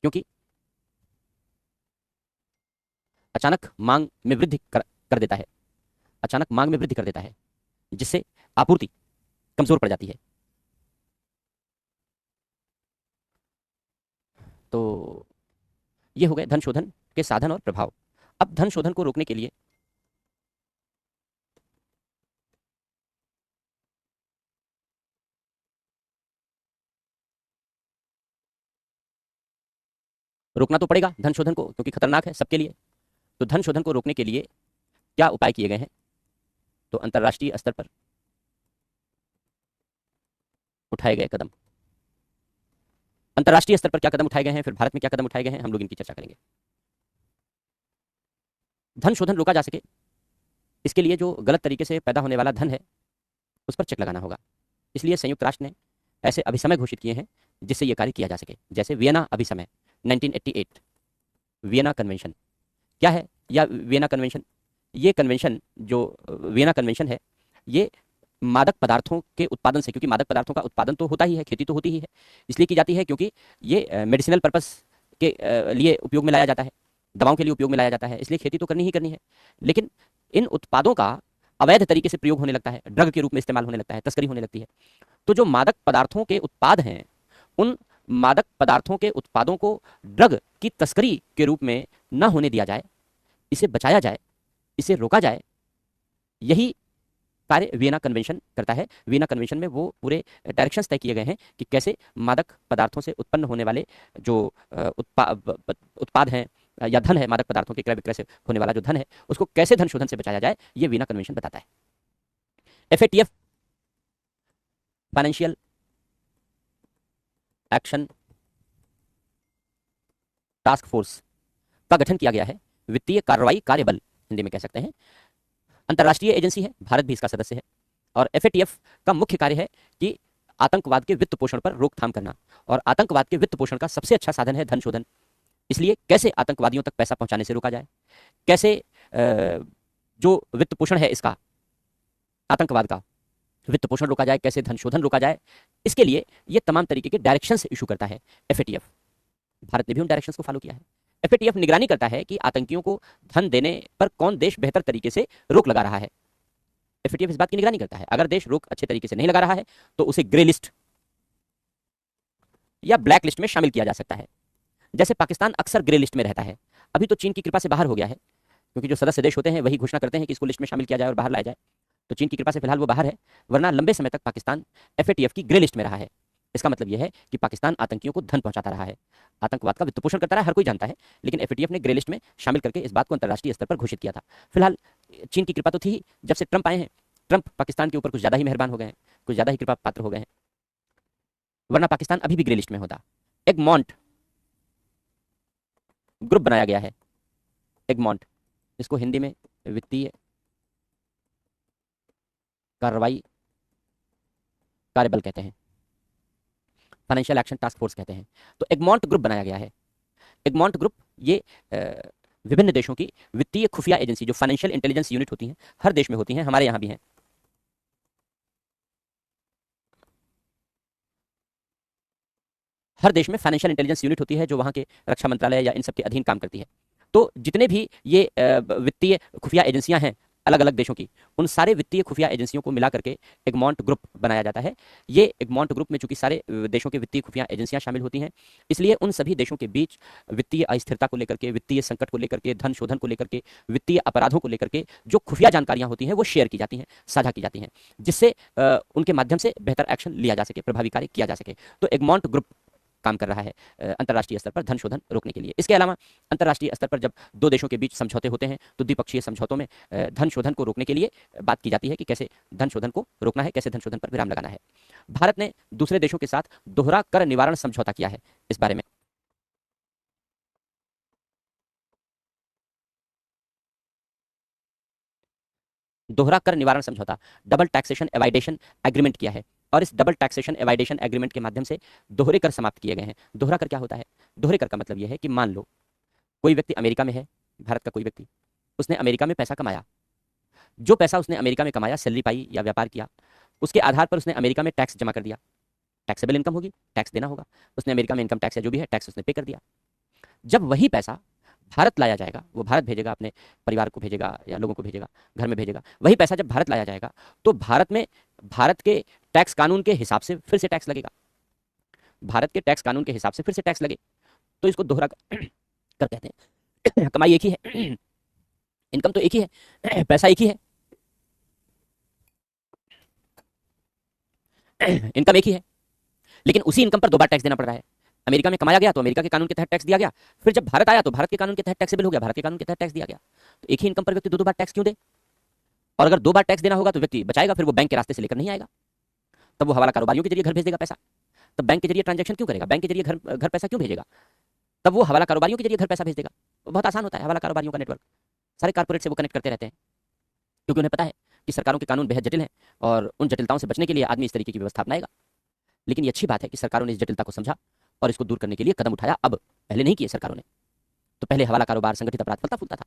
क्योंकि अचानक मांग में वृद्धि कर देता है, अचानक मांग में वृद्धि कर देता है, जिससे आपूर्ति कमजोर पड़ जाती है। तो ये हो गए धन शोधन के साधन और प्रभाव। अब धन शोधन को रोकने के लिए रोकना तो पड़ेगा धन शोधन को, क्योंकि खतरनाक है सबके लिए। तो धन शोधन को रोकने के लिए क्या उपाय किए गए हैं? तो अंतर्राष्ट्रीय स्तर पर उठाए गए कदम, अंतर्राष्ट्रीय स्तर पर क्या कदम उठाए गए हैं, फिर भारत में क्या कदम उठाए गए हैं, हम लोग इनकी चर्चा करेंगे। धन शोधन रोका जा सके, इसके लिए जो गलत तरीके से पैदा होने वाला धन है उस पर चेक लगाना होगा। इसलिए संयुक्त राष्ट्र ने ऐसे अभिसमय घोषित किए हैं जिससे यह कार्य किया जा सके, जैसे वियना अभिसमय 1988, वियना कन्वेंशन। क्या है या वियना कन्वेंशन? ये कन्वेंशन जो वियना कन्वेंशन है, ये मादक पदार्थों के उत्पादन से, क्योंकि मादक पदार्थों का उत्पादन तो होता ही है, खेती तो होती ही है, इसलिए की जाती है क्योंकि ये मेडिसिनल पर्पस के लिए उपयोग में लाया जाता है, दवाओं के लिए उपयोग में लाया जाता है, इसलिए खेती तो करनी ही करनी है। लेकिन इन उत्पादों का अवैध तरीके से प्रयोग होने लगता है, ड्रग के रूप में इस्तेमाल होने लगता है, तस्करी होने लगती है। तो जो मादक पदार्थों के उत्पाद हैं, उन मादक पदार्थों के उत्पादों को ड्रग की तस्करी के रूप में न होने दिया जाए, इसे बचाया जाए, इसे रोका जाए, यही कार्य वियना कन्वेंशन करता है। वियना कन्वेंशन में वो पूरे डायरेक्शंस तय किए गए हैं कि कैसे मादक पदार्थों से उत्पन्न होने वाले जो उत्पाद हैं या धन है, मादक पदार्थों के क्रय विक्रय से होने वाला जो धन है, उसको कैसे धन शोधन से बचाया जाए, ये वियना कन्वेंशन बताता है। FATF financial action task force का गठन किया गया है, वित्तीय कार्रवाई कार्यबल हिंदी में कह सकते हैं। अंतर्राष्ट्रीय एजेंसी है, भारत भी इसका सदस्य है। और एफएटीएफ का मुख्य कार्य है कि आतंकवाद के वित्त पोषण पर रोकथाम करना, और आतंकवाद के वित्त पोषण का सबसे अच्छा साधन है धन शोधन। इसलिए कैसे आतंकवादियों तक पैसा पहुंचाने से रोका जाए, कैसे जो वित्त पोषण है इसका, आतंकवाद का वित्त पोषण रोका जाए, कैसे धन शोधन रोका जाए, इसके लिए ये तमाम तरीके के डायरेक्शंस इशू करता है एफएटीएफ। भारत ने भी उन डायरेक्शंस को फॉलो किया है। एफएटीएफ निगरानी करता है कि आतंकियों को धन देने पर कौन देश बेहतर तरीके से रोक लगा रहा है। एफएटीएफ इस बात की निगरानी करता है, अगर देश रोक अच्छे तरीके से नहीं लगा रहा है तो उसे ग्रे लिस्ट या ब्लैक लिस्ट में शामिल किया जा सकता है। जैसे पाकिस्तान अक्सर ग्रे लिस्ट में रहता है, अभी तो चीन की कृपा से बाहर हो गया है, क्योंकि जो सदस्य देश होते हैं वही घोषणा करते हैं कि इसको लिस्ट में शामिल किया जाए और बाहर लाया जाए। तो चीन की कृपा से फिलहाल वो बाहर है, वरना लंबे समय तक पाकिस्तान एफएटीएफ की ग्रे लिस्ट में रहा है। इसका मतलब यह है कि पाकिस्तान आतंकियों को धन पहुंचाता रहा है, आतंकवाद का वित्त पोषण करता रहा है, हर कोई जानता है, लेकिन एफएटीएफ ने ग्रे लिस्ट में शामिल करके इस बात को अंतर्राष्ट्रीय स्तर पर घोषित किया था। फिलहाल चीन की कृपा तो थी ही, जब से ट्रंप आए हैं, ट्रंप पाकिस्तान के ऊपर कुछ ज्यादा ही मेहरबान हो गए हैं, कुछ ज्यादा ही कृपा पात्र हो गए हैं, वरना पाकिस्तान अभी भी ग्रे लिस्ट में होता। एगमॉन्ट ग्रुप बनाया गया है, एगमॉन्ट, इसको हिंदी में वित्तीय कार्रवाई कार्यबल कहते हैं, फाइनेंशियल एक्शन टास्क फोर्स कहते हैं। तो एगमॉन्ट ग्रुप बनाया गया है। एगमॉन्ट ग्रुप ये विभिन्न देशों की वित्तीय खुफिया एजेंसी, जो फाइनेंशियल इंटेलिजेंस यूनिट होती हैं, हर देश में होती हैं, हमारे यहां भी हैं। हर देश में फाइनेंशियल इंटेलिजेंस यूनिट होती है, जो वहां के रक्षा मंत्रालय या इन सब के अधीन काम करती है। तो जितने भी ये वित्तीय खुफिया एजेंसियां हैं अलग अलग देशों की, उन सारे वित्तीय खुफिया एजेंसियों को मिला करके एगमॉन्ट ग्रुप बनाया जाता है। ये एगमॉन्ट ग्रुप में चूंकि सारे देशों की वित्तीय खुफिया एजेंसियां शामिल होती हैं, इसलिए उन सभी देशों के बीच वित्तीय अस्थिरता को लेकर के, वित्तीय संकट को लेकर के, धन शोधन को लेकर के, वित्तीय अपराधों को लेकर के जो खुफिया जानकारियां होती हैं वो शेयर की जाती हैं, साझा की जाती हैं, जिससे उनके माध्यम से बेहतर एक्शन लिया जा सके, प्रभावी कार्य किया जा सके। तो एगमॉन्ट ग्रुप काम कर रहा है अंतर्राष्ट्रीय स्तर पर धन शोधन रोकने के लिए। इसके अलावा अंतर्राष्ट्रीय स्तर पर जब दो देशों के बीच समझौते होते हैं तो द्विपक्षीय समझौतों में धन शोधन को रोकने के लिए बात की जाती है कि कैसे धन शोधन को रोकना है, कैसे धन शोधन पर विराम लगाना है। भारत ने दूसरे देशों के साथ दोहरा कर निवारण समझौता किया है। इस बारे में दोहरा कर निवारण समझौता, डबल टैक्सेशन एवाइडेशन एग्रीमेंट किया है, और इस डबल टैक्सेशन एवाइडेशन एग्रीमेंट के माध्यम से दोहरे कर समाप्त किए गए हैं। दोहरा कर क्या होता है? दोहरे कर का मतलब यह है कि मान लो कोई व्यक्ति अमेरिका में है, भारत का कोई व्यक्ति, उसने अमेरिका में पैसा कमाया, जो पैसा उसने अमेरिका में कमाया, सैलरी पाई या व्यापार किया, उसके आधार पर उसने अमेरिका में टैक्स जमा कर दिया, टैक्सेबल इनकम होगी, टैक्स देना होगा, उसने अमेरिका में इनकम टैक्स या जो भी है टैक्स उसने पे कर दिया। जब वही पैसा भारत लाया जाएगा, वो भारत भेजेगा, अपने परिवार को भेजेगा या लोगों को भेजेगा, घर में भेजेगा, वही पैसा जब भारत लाया जाएगा तो भारत में भारत के टैक्स कानून के हिसाब से फिर से टैक्स लगेगा, भारत के टैक्स कानून के हिसाब से फिर से टैक्स लगे, तो इसको दोहरा कर कहते हैं। कमाई एक ही है, इनकम तो एक ही है, पैसा एक ही है, इनकम एक ही है, लेकिन उसी इनकम पर दो बार टैक्स देना पड़ रहा है। अमेरिका में कमाया गया तो अमेरिका के कानून के तहत टैक्स दिया गया, फिर जब भारत आया तो भारत के कानून के तहत टैक्सेबल हो गया, भारत के कानून के तहत टैक्स दिया गया। तो एक ही इनकम पर व्यक्ति दो दो बार टैक्स क्यों दे? और अगर दो बार टैक्स देना होगा तो व्यक्ति बचाएगा, फिर वो बैंक के रास्ते से लेकर नहीं आएगा, तब वो हवाला कारोबारियों के जरिए घर भेज देगा पैसा। तब बैंक के जरिए ट्रांजैक्शन क्यों करेगा? बैंक के जरिए घर पैसा क्यों भेजेगा? तब वो हवाला कारोबारियों के जरिए घर पैसा भेज देगा। बहुत आसान होता है, हवाला कारोबारियों का नेटवर्क सारे कारपोरेट से वो कनेक्ट करते रहते हैं, क्योंकि उन्हें पता है कि सरकारों के कानून बेहद जटिल हैं और उन जटिलताओं से बचने के लिए आदमी इस तरीके की व्यवस्था अपनाएगा। लेकिन ये अच्छी बात है कि सरकारों ने इस जटिलता को समझा और इसको दूर करने के लिए कदम उठाया। अब पहले नहीं किए सरकारों ने, तो पहले हवाला कारोबार, संगठित अपराध फलता फूलता था,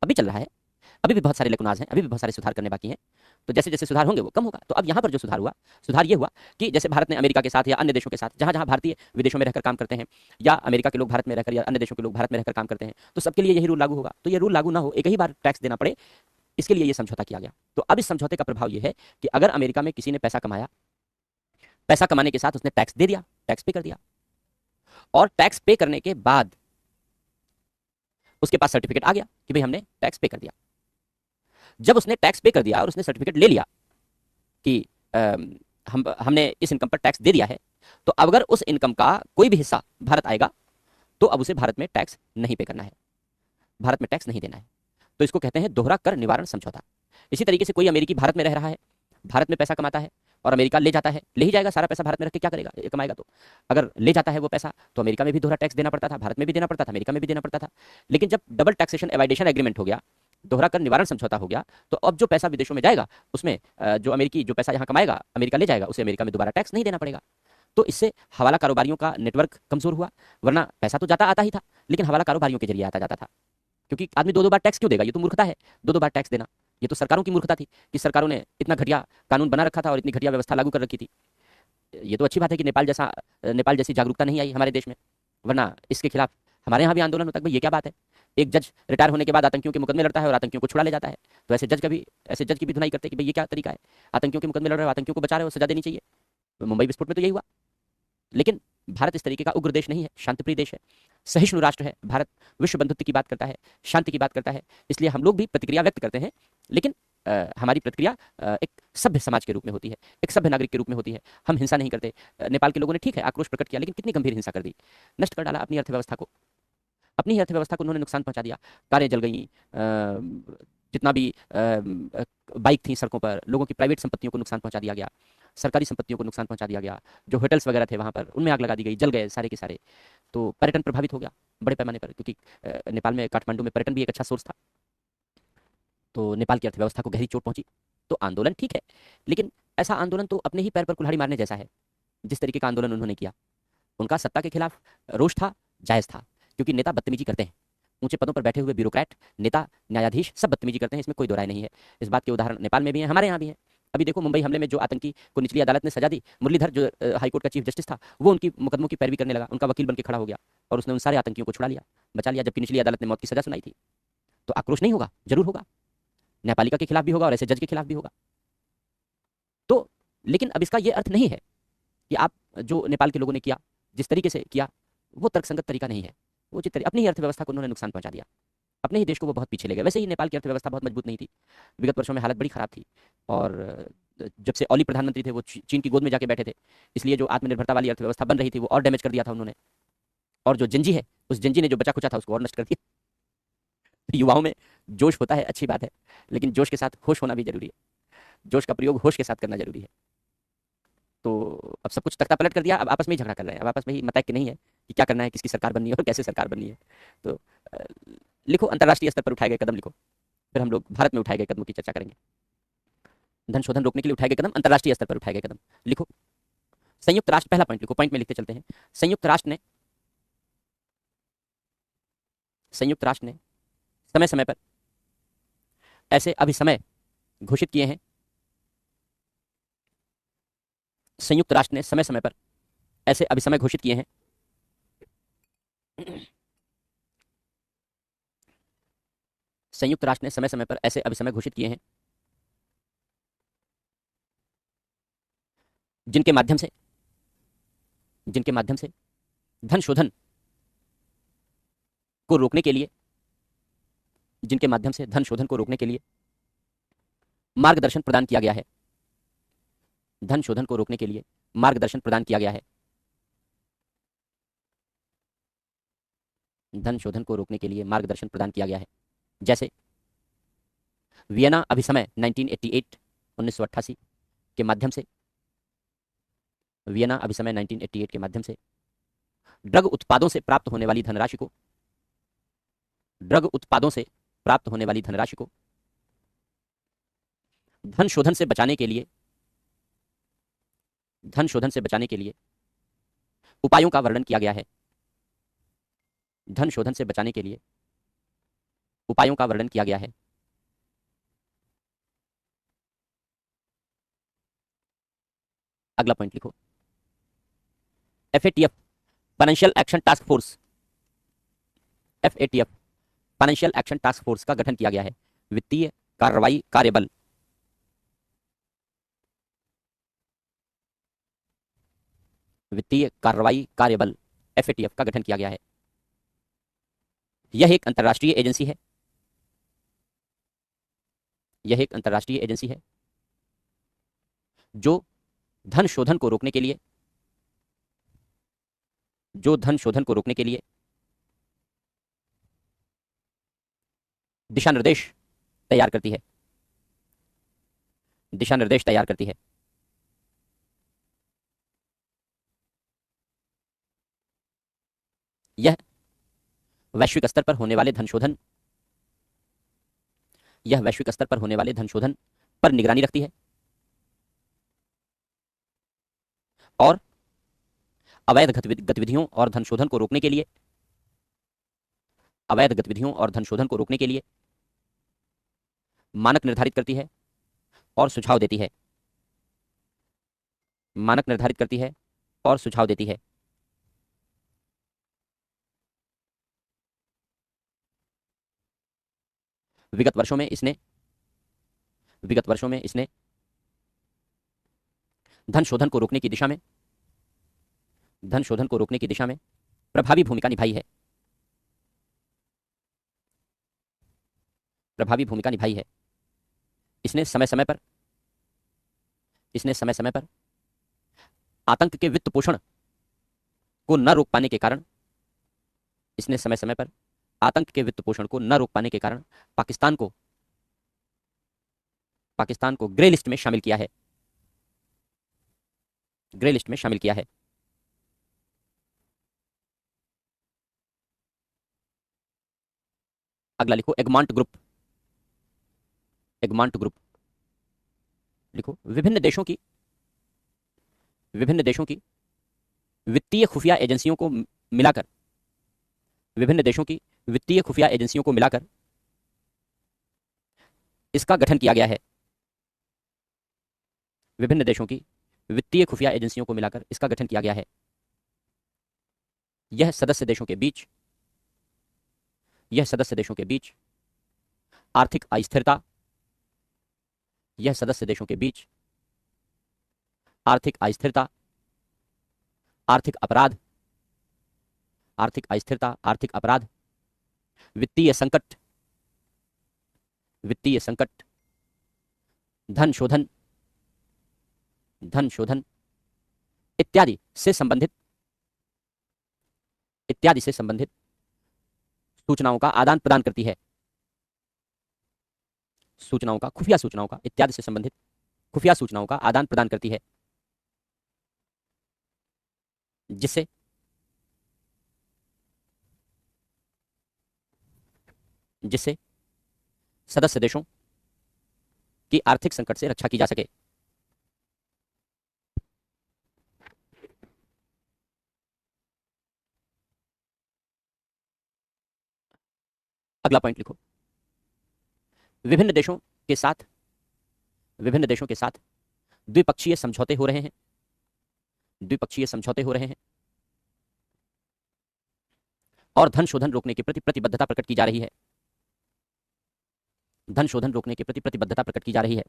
अभी चल रहा है, अभी भी बहुत सारे लेकुनाज हैं, अभी भी बहुत सारे सुधार करने बाकी हैं। तो जैसे जैसे सुधार होंगे वो कम होगा। तो अब यहाँ पर जो सुधार हुआ, सुधार ये हुआ कि जैसे भारत ने अमेरिका के साथ या अन्य देशों के साथ, जहाँ जहाँ भारतीय विदेशों में रहकर काम करते हैं, या अमेरिका के लोग भारत में रहकर या अन्य देशों के लोग भारत में रहकर काम करते हैं, तो सबके लिए यही रूल लागू होगा। तो ये रूल लागू ना हो, एक ही बार टैक्स देना पड़े, इसके लिए ये समझौता किया गया। तो अब इस समझौते का प्रभाव ये है कि अगर अमेरिका में किसी ने पैसा कमाया, पैसा कमाने के साथ उसने टैक्स दे दिया, टैक्स पे कर दिया, और टैक्स पे करने के बाद उसके पास सर्टिफिकेट आ गया कि भाई हमने टैक्स पे कर दिया। जब उसने टैक्स पे कर दिया और उसने सर्टिफिकेट ले लिया कि हमने इस इनकम पर टैक्स दे दिया है, तो अगर उस इनकम का कोई भी हिस्सा भारत आएगा तो अब उसे भारत में टैक्स नहीं पे करना है, भारत में टैक्स नहीं देना है। तो इसको कहते हैं दोहरा कर निवारण समझौता। इसी तरीके से कोई अमेरिकी भारत में रह रहा है, भारत में पैसा कमाता है और अमेरिका ले जाता है, ले ही जाएगा सारा पैसा भारत में रख के, क्या करेगा, ये कमाएगा। तो अगर ले जाता है वो पैसा, तो अमेरिका में भी दोहरा टैक्स देना पड़ता था, भारत में भी देना पड़ता था, अमेरिका में भी देना पड़ता था। लेकिन जब डबल टैक्सेशन एवाइडेशन एग्रीमेंट हो गया, दोहरा कर निवारण समझौता हो गया, तो अब जो पैसा विदेशों में जाएगा उसमें जो अमेरिकी जो पैसा यहाँ कमाएगा, अमेरिका ले जाएगा, उसे अमेरिका में दोबारा टैक्स नहीं देना पड़ेगा। तो इससे हवाला कारोबारियों का नेटवर्क कमजोर हुआ, वरना पैसा तो जाता आता ही था, लेकिन हवाला कारोबारियों के जरिए आता जाता था। क्योंकि आदमी दो दो बार टैक्स क्यों देगा, ये तो मूर्खता है, दो दो बार टैक्स देना। ये तो सरकारों की मूर्खता थी कि सरकारों ने इतना घटिया कानून बना रखा था और इतनी घटिया व्यवस्था लागू कर रखी थी। ये तो अच्छी बात है कि नेपाल जैसी जागरूकता नहीं आई हमारे देश में, वरना इसके खिलाफ हमारे यहाँ भी आंदोलन होता है। भाई ये क्या बात है, एक जज रिटायर होने के बाद आतंकियों के मुकदमे लड़ता है और आतंकियों को छुड़ा ले जाता है। तो ऐसे जज की भी धुनाई करते हैं कि भाई ये क्या तरीका है, आतंकियों के मुकदमे लड़ रहे हो, आतंकियों को बचा रहे हो, सजा देनी चाहिए। तो मुंबई विस्फोट में तो यही हुआ। लेकिन भारत इस तरीके का उग्र देश नहीं है, शांतिप्रिय देश है, सहिष्णु राष्ट्र है। भारत विश्व बंधुत्व की बात करता है, शांति की बात करता है, इसलिए हम लोग भी प्रतिक्रिया व्यक्त करते हैं। लेकिन हमारी प्रतिक्रिया एक सभ्य समाज के रूप में होती है, एक सभ्य नागरिक के रूप में होती है। हम हिंसा नहीं करते। नेपाल के लोगों ने ठीक है आक्रोश प्रकट किया, लेकिन कितनी गंभीर हिंसा कर दी, नष्ट कर डाला अपनी अर्थव्यवस्था को, अपनी ही अर्थव्यवस्था को उन्होंने नुकसान पहुंचा दिया। कारें जल गई, जितना भी बाइक थी सड़कों पर, लोगों की प्राइवेट संपत्तियों को नुकसान पहुंचा दिया गया, सरकारी संपत्तियों को नुकसान पहुंचा दिया गया, जो होटल्स वगैरह थे वहाँ पर उनमें आग लगा दी गई, जल गए सारे के सारे। तो पर्यटन प्रभावित हो गया बड़े पैमाने पर, क्योंकि नेपाल में, काठमांडू में पर्यटन भी एक अच्छा सोर्स था। तो नेपाल की अर्थव्यवस्था को गहरी चोट पहुंची। तो आंदोलन ठीक है, लेकिन ऐसा आंदोलन तो अपने ही पैर पर कुल्हाड़ी मारने जैसा है। जिस तरीके का आंदोलन उन्होंने किया, उनका सत्ता के खिलाफ रोष था, जायज था, क्योंकि नेता बदतमीजी करते हैं। ऊंचे पदों पर बैठे हुए ब्यूरोक्रेट, नेता, न्यायाधीश सब बदतमीजी करते हैं, इसमें कोई दो राय नहीं है। इस बात के उदाहरण नेपाल में भी हैं, हमारे यहाँ भी हैं। अभी देखो मुंबई हमले में जो आतंकी को निचली अदालत ने सजा दी, मुरलीधर जो हाईकोर्ट का चीफ जस्टिस था, वो उनकी मुकदमों की पैरवी करने लगा, उनका वकील बन के खड़ा हो गया और उसने उन सारे आतंकियों को छुड़ा लिया, बचा लिया, जबकि निचली अदालत ने मौत की सजा सुनाई थी। तो आक्रोश नहीं होगा, जरूर होगा, न्यायपालिका के खिलाफ भी होगा और ऐसे जज के खिलाफ भी होगा। तो लेकिन अब इसका ये अर्थ नहीं है कि आप जो नेपाल के लोगों ने किया, जिस तरीके से किया, वो तर्कसंगत तरीका नहीं है। वो जिस तरीके अपनी ही अर्थव्यवस्था को उन्होंने नुकसान पहुंचा दिया, अपने ही देश को वो बहुत पीछे ले गए। वैसे ही नेपाल की अर्थव्यवस्था बहुत मजबूत नहीं थी, विगत वर्षों में हालत बड़ी खराब थी। और जब से ओली प्रधानमंत्री थे, वो चीन की गोद में जाके बैठे थे, इसलिए जो आत्मनिर्भरता वाली अर्थव्यवस्था बन रही थी वो और डैमेज कर दिया था उन्होंने। और जो जंजी है, उस जंजी ने जो बचा खुचा था उसको और नष्ट कर दिया। युवाओं में जोश होता है, अच्छी बात है, लेकिन जोश के साथ होश होना भी जरूरी है। जोश का प्रयोग होश के साथ करना जरूरी है। तो अब सब कुछ तख्ता पलट कर दिया, अब आपस में ही झगड़ा कर रहे हैं, अब आपस में ही मतैक्य नहीं है कि क्या करना है, किसकी सरकार बननी है और कैसे सरकार बननी है। तो लिखो, अंतर्राष्ट्रीय स्तर पर उठाए गए कदम लिखो, फिर हम लोग भारत में उठाए गए कदमों की चर्चा करेंगे। धन शोधन रोकने के लिए उठाए गए कदम, अंतर्राष्ट्रीय स्तर पर उठाए गए कदम लिखो। संयुक्त राष्ट्र, पहला पॉइंट लिखो, पॉइंट में लिखते चलते हैं। संयुक्त राष्ट्र ने समय समय पर ऐसे अभिसमय घोषित किए हैं। संयुक्त राष्ट्र ने समय समय पर ऐसे अभिसमय घोषित किए हैं संयुक्त राष्ट्र ने समय समय पर ऐसे अभिसमय घोषित किए हैं जिनके माध्यम से धन शोधन को रोकने के लिए, मार्गदर्शन प्रदान किया गया है। धन शोधन को रोकने के लिए मार्गदर्शन प्रदान किया गया है। धन शोधन को रोकने के लिए मार्गदर्शन प्रदान किया गया है। जैसे वियना अभिसमय 1988 के माध्यम से, वियना अभिसमय 1988 के माध्यम से ड्रग उत्पादों से प्राप्त होने वाली धनराशि को, धन शोधन से बचाने के लिए उपायों का वर्णन किया गया है। धन शोधन से बचाने के लिए उपायों का वर्णन किया गया है। अगला पॉइंट लिखो, FATF financial action task force, FATF financial action task force का गठन किया गया है। वित्तीय कार्रवाई कार्यबल, वित्तीय कार्रवाई कार्यबल FATF का गठन किया गया है। यह एक अंतर्राष्ट्रीय एजेंसी है, यह एक अंतर्राष्ट्रीय एजेंसी है जो धन शोधन को रोकने के लिए, जो धन शोधन को रोकने के लिए दिशा निर्देश तैयार करती है, दिशा निर्देश तैयार करती है। यह वैश्विक स्तर पर होने वाले धन शोधन, यह वैश्विक स्तर पर होने वाले धन शोधन पर निगरानी रखती है और अवैध गतिविधियों और धन शोधन को रोकने के लिए, अवैध गतिविधियों और धन शोधन को रोकने के लिए मानक निर्धारित करती है और सुझाव देती है, मानक निर्धारित करती है और सुझाव देती है। विगत वर्षों में इसने, विगत वर्षों में इसने धन शोधन को रोकने की दिशा में, धन शोधन को रोकने की दिशा में प्रभावी भूमिका निभाई है, प्रभावी भूमिका निभाई है। इसने समय समय पर, इसने समय समय पर आतंक के वित्त पोषण को न रोक पाने के कारण, इसने समय समय पर आतंक के वित्त पोषण को न रोक पाने के कारण पाकिस्तान को, पाकिस्तान को ग्रे लिस्ट में शामिल किया है, ग्रे लिस्ट में शामिल किया है। अगला लिखो, एगमॉन्ट ग्रुप, एगमॉन्ट ग्रुप लिखो, विभिन्न देशों की, विभिन्न देशों की वित्तीय खुफिया एजेंसियों को मिलाकर, विभिन्न देशों की वित्तीय खुफिया एजेंसियों को मिलाकर इसका गठन किया गया है, विभिन्न देशों की वित्तीय खुफिया एजेंसियों को मिलाकर इसका गठन किया गया है। यह सदस्य देशों के बीच, यह सदस्य देशों के बीच आर्थिक अस्थिरता, यह सदस्य देशों के बीच आर्थिक अस्थिरता, आर्थिक अपराध, आर्थिक अस्थिरता, आर्थिक अपराध, वित्तीय संकट, वित्तीय संकट, धन शोधन, धन शोधन इत्यादि से संबंधित, इत्यादि से संबंधित सूचनाओं का आदान प्रदान करती है, सूचनाओं का, खुफिया सूचनाओं का, इत्यादि से संबंधित खुफिया सूचनाओं का आदान प्रदान करती है, जिससे जिससे सदस्य देशों की आर्थिक संकट से रक्षा की जा सके। अगला पॉइंट लिखो, विभिन्न देशों के साथ, विभिन्न देशों के साथ द्विपक्षीय समझौते हो रहे हैं, द्विपक्षीय समझौते हो रहे हैं और धन शोधन रोकने के प्रति प्रतिबद्धता प्रकट की जा रही है, धन शोधन रोकने के प्रति प्रतिबद्धता प्रकट की जा रही है।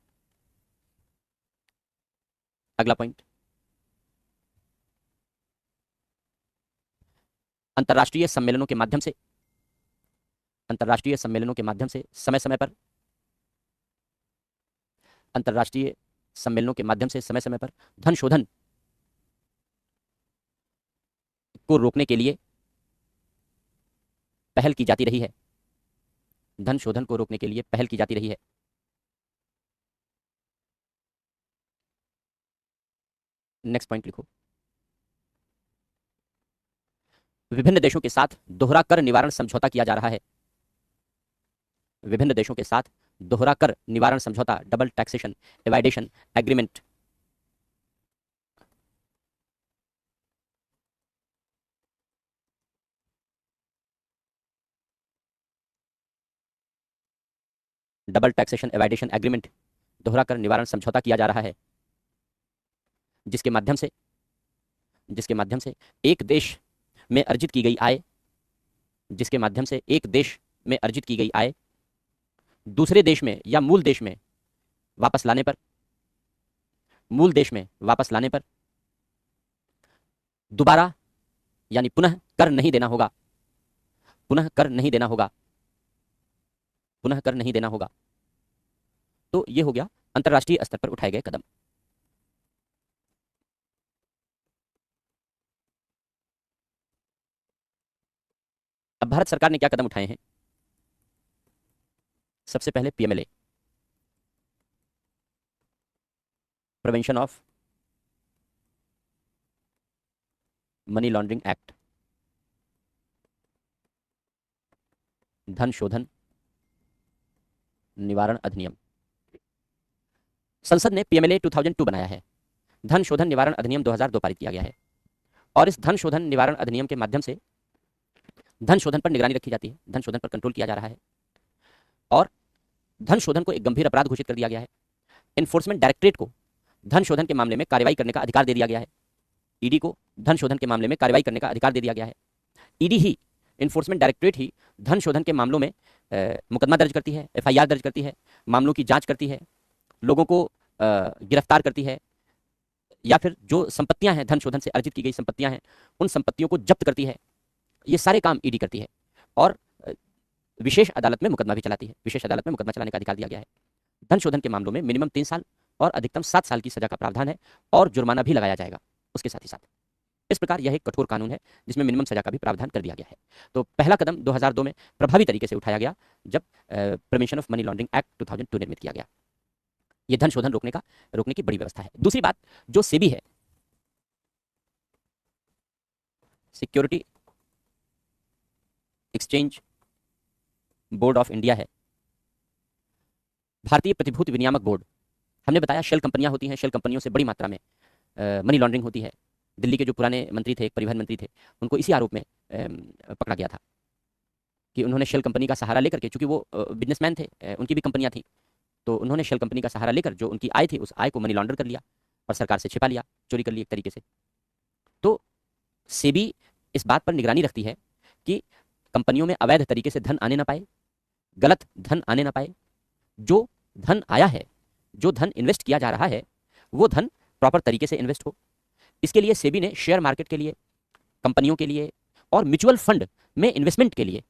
अगला पॉइंट, अंतर्राष्ट्रीय सम्मेलनों के माध्यम से, अंतर्राष्ट्रीय सम्मेलनों के माध्यम से समय समय पर, अंतर्राष्ट्रीय सम्मेलनों के माध्यम से समय समय पर धन शोधन को रोकने के लिए पहल की जाती रही है, धन शोधन को रोकने के लिए पहल की जाती रही है। नेक्स्ट पॉइंट लिखो, विभिन्न देशों के साथ दोहरा कर निवारण समझौता किया जा रहा है, विभिन्न देशों के साथ दोहरा कर निवारण समझौता, double taxation एवाइडेशन agreement, double taxation एवाइडेशन agreement, दोहरा कर निवारण समझौता किया जा रहा है। जिसके माध्यम से एक देश में अर्जित की गई आय, जिसके माध्यम से एक देश में अर्जित की गई आय दूसरे देश में या मूल देश में वापस लाने पर, दोबारा यानी पुनः कर नहीं देना होगा, तो यह हो गया अंतर्राष्ट्रीय स्तर पर उठाए गए कदम। अब भारत सरकार ने क्या कदम उठाए हैं? सबसे पहले PMLA, prevention of money laundering act, धन शोधन निवारण अधिनियम। संसद ने पीएमएलए 2002 बनाया है, धन शोधन निवारण अधिनियम 2002 पारित किया गया है, और इस धन शोधन निवारण अधिनियम के माध्यम से धन शोधन पर निगरानी रखी जाती है, धन शोधन पर कंट्रोल किया जा रहा है, और धन शोधन को एक गंभीर अपराध घोषित कर दिया गया है। एनफोर्समेंट डायरेक्टरेट को धन शोधन के मामले में कार्रवाई करने का अधिकार दे दिया गया है। ईडी को धन शोधन के मामले में कार्रवाई करने का अधिकार दे दिया गया है। ईडी ही, एनफोर्समेंट डायरेक्टरेट ही धन शोधन के मामलों में मुकदमा दर्ज करती है, एफआईआर दर्ज करती है, मामलों की जांच करती है, लोगों को गिरफ्तार करती है, या फिर जो संपत्तियां हैं, धन शोधन से अर्जित की गई संपत्तियां हैं, उन संपत्तियों को जब्त करती है। ये सारे काम ईडी करती है, और विशेष अदालत में मुकदमा भी चलाती है। विशेष अदालत में मुकदमा चलाने का अधिकार दिया गया है। धन शोधन के मामलों में मिनिमम 3 साल और अधिकतम 7 साल की सजा का प्रावधान है, और जुर्माना भी लगाया जाएगा उसके साथ ही साथ। इस प्रकार यह एक कठोर कानून है जिसमें मिनिमम सजा का भी प्रावधान कर दिया गया है। तो पहला कदम 2002 में प्रभावी तरीके से उठाया गया जब prevention of money laundering act 2002 निर्मित किया गया। यह धन शोधन रोकने की बड़ी व्यवस्था है। दूसरी बात, जो सेबी है, security exchange board of India है, भारतीय प्रतिभूति विनियामक बोर्ड। हमने बताया शेल कंपनियां होती हैं, शेल कंपनियों से बड़ी मात्रा में मनी लॉन्ड्रिंग होती है। दिल्ली के जो पुराने मंत्री थे, परिवहन मंत्री थे, उनको इसी आरोप में पकड़ा गया था कि उन्होंने शेल कंपनी का सहारा लेकर के, चूंकि वो बिजनेसमैन थे, उनकी भी कंपनियां थी, तो उन्होंने शेल कंपनी का सहारा लेकर जो उनकी आय थी, उस आय को मनी लॉन्डर कर लिया और सरकार से छिपा लिया, चोरी कर ली एक तरीके से। तो सेबी इस बात पर निगरानी रखती है कि कंपनियों में अवैध तरीके से धन आने ना पाए, गलत धन आने ना पाए। जो धन आया है, जो धन इन्वेस्ट किया जा रहा है, वो धन प्रॉपर तरीके से इन्वेस्ट हो। इसके लिए सेबी ने शेयर मार्केट के लिए, कंपनियों के लिए और म्यूचुअल फंड में इन्वेस्टमेंट के लिए,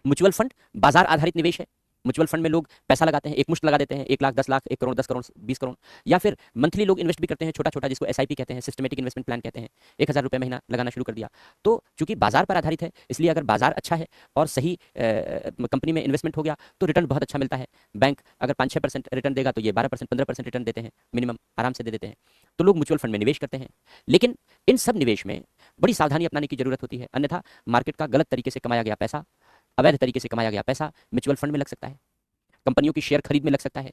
म्यूचुअल फंड बाजार आधारित निवेश है। म्यूचुअल फंड में लोग पैसा लगाते हैं, एक मुश्त लगा देते हैं, 1 लाख, 10 लाख, 1 करोड़, 10 करोड़, 20 करोड़, या फिर मंथली लोग इन्वेस्ट भी करते हैं, छोटा छोटा, जिसको एसआईपी कहते हैं, सिस्टमेटिक इन्वेस्टमेंट प्लान कहते हैं। 1000 रुपये महीना लगाना शुरू कर दिया। तो चूंकि बाजार पर आधारित है, इसलिए अगर बाजार अच्छा है और सही कंपनी में इन्वेस्टमेंट हो गया तो रिटर्न बहुत अच्छा मिलता है। बैंक अगर 5-6% रिटर्न देगा तो ये 12%, 15% रिटर्न देते हैं, मिनिमम आराम से दे देते हैं। तो लोग म्यूचुअल फंड में निवेश करते हैं। लेकिन इन सब निवेश में बड़ी सावधानी अपनाने की जरूरत होती है, अन्यथा मार्केट का गलत तरीके से कमाया गया पैसा, अवैध तरीके से कमाया गया पैसा म्यूचुअल फंड में लग सकता है, कंपनियों की शेयर खरीद में लग सकता है।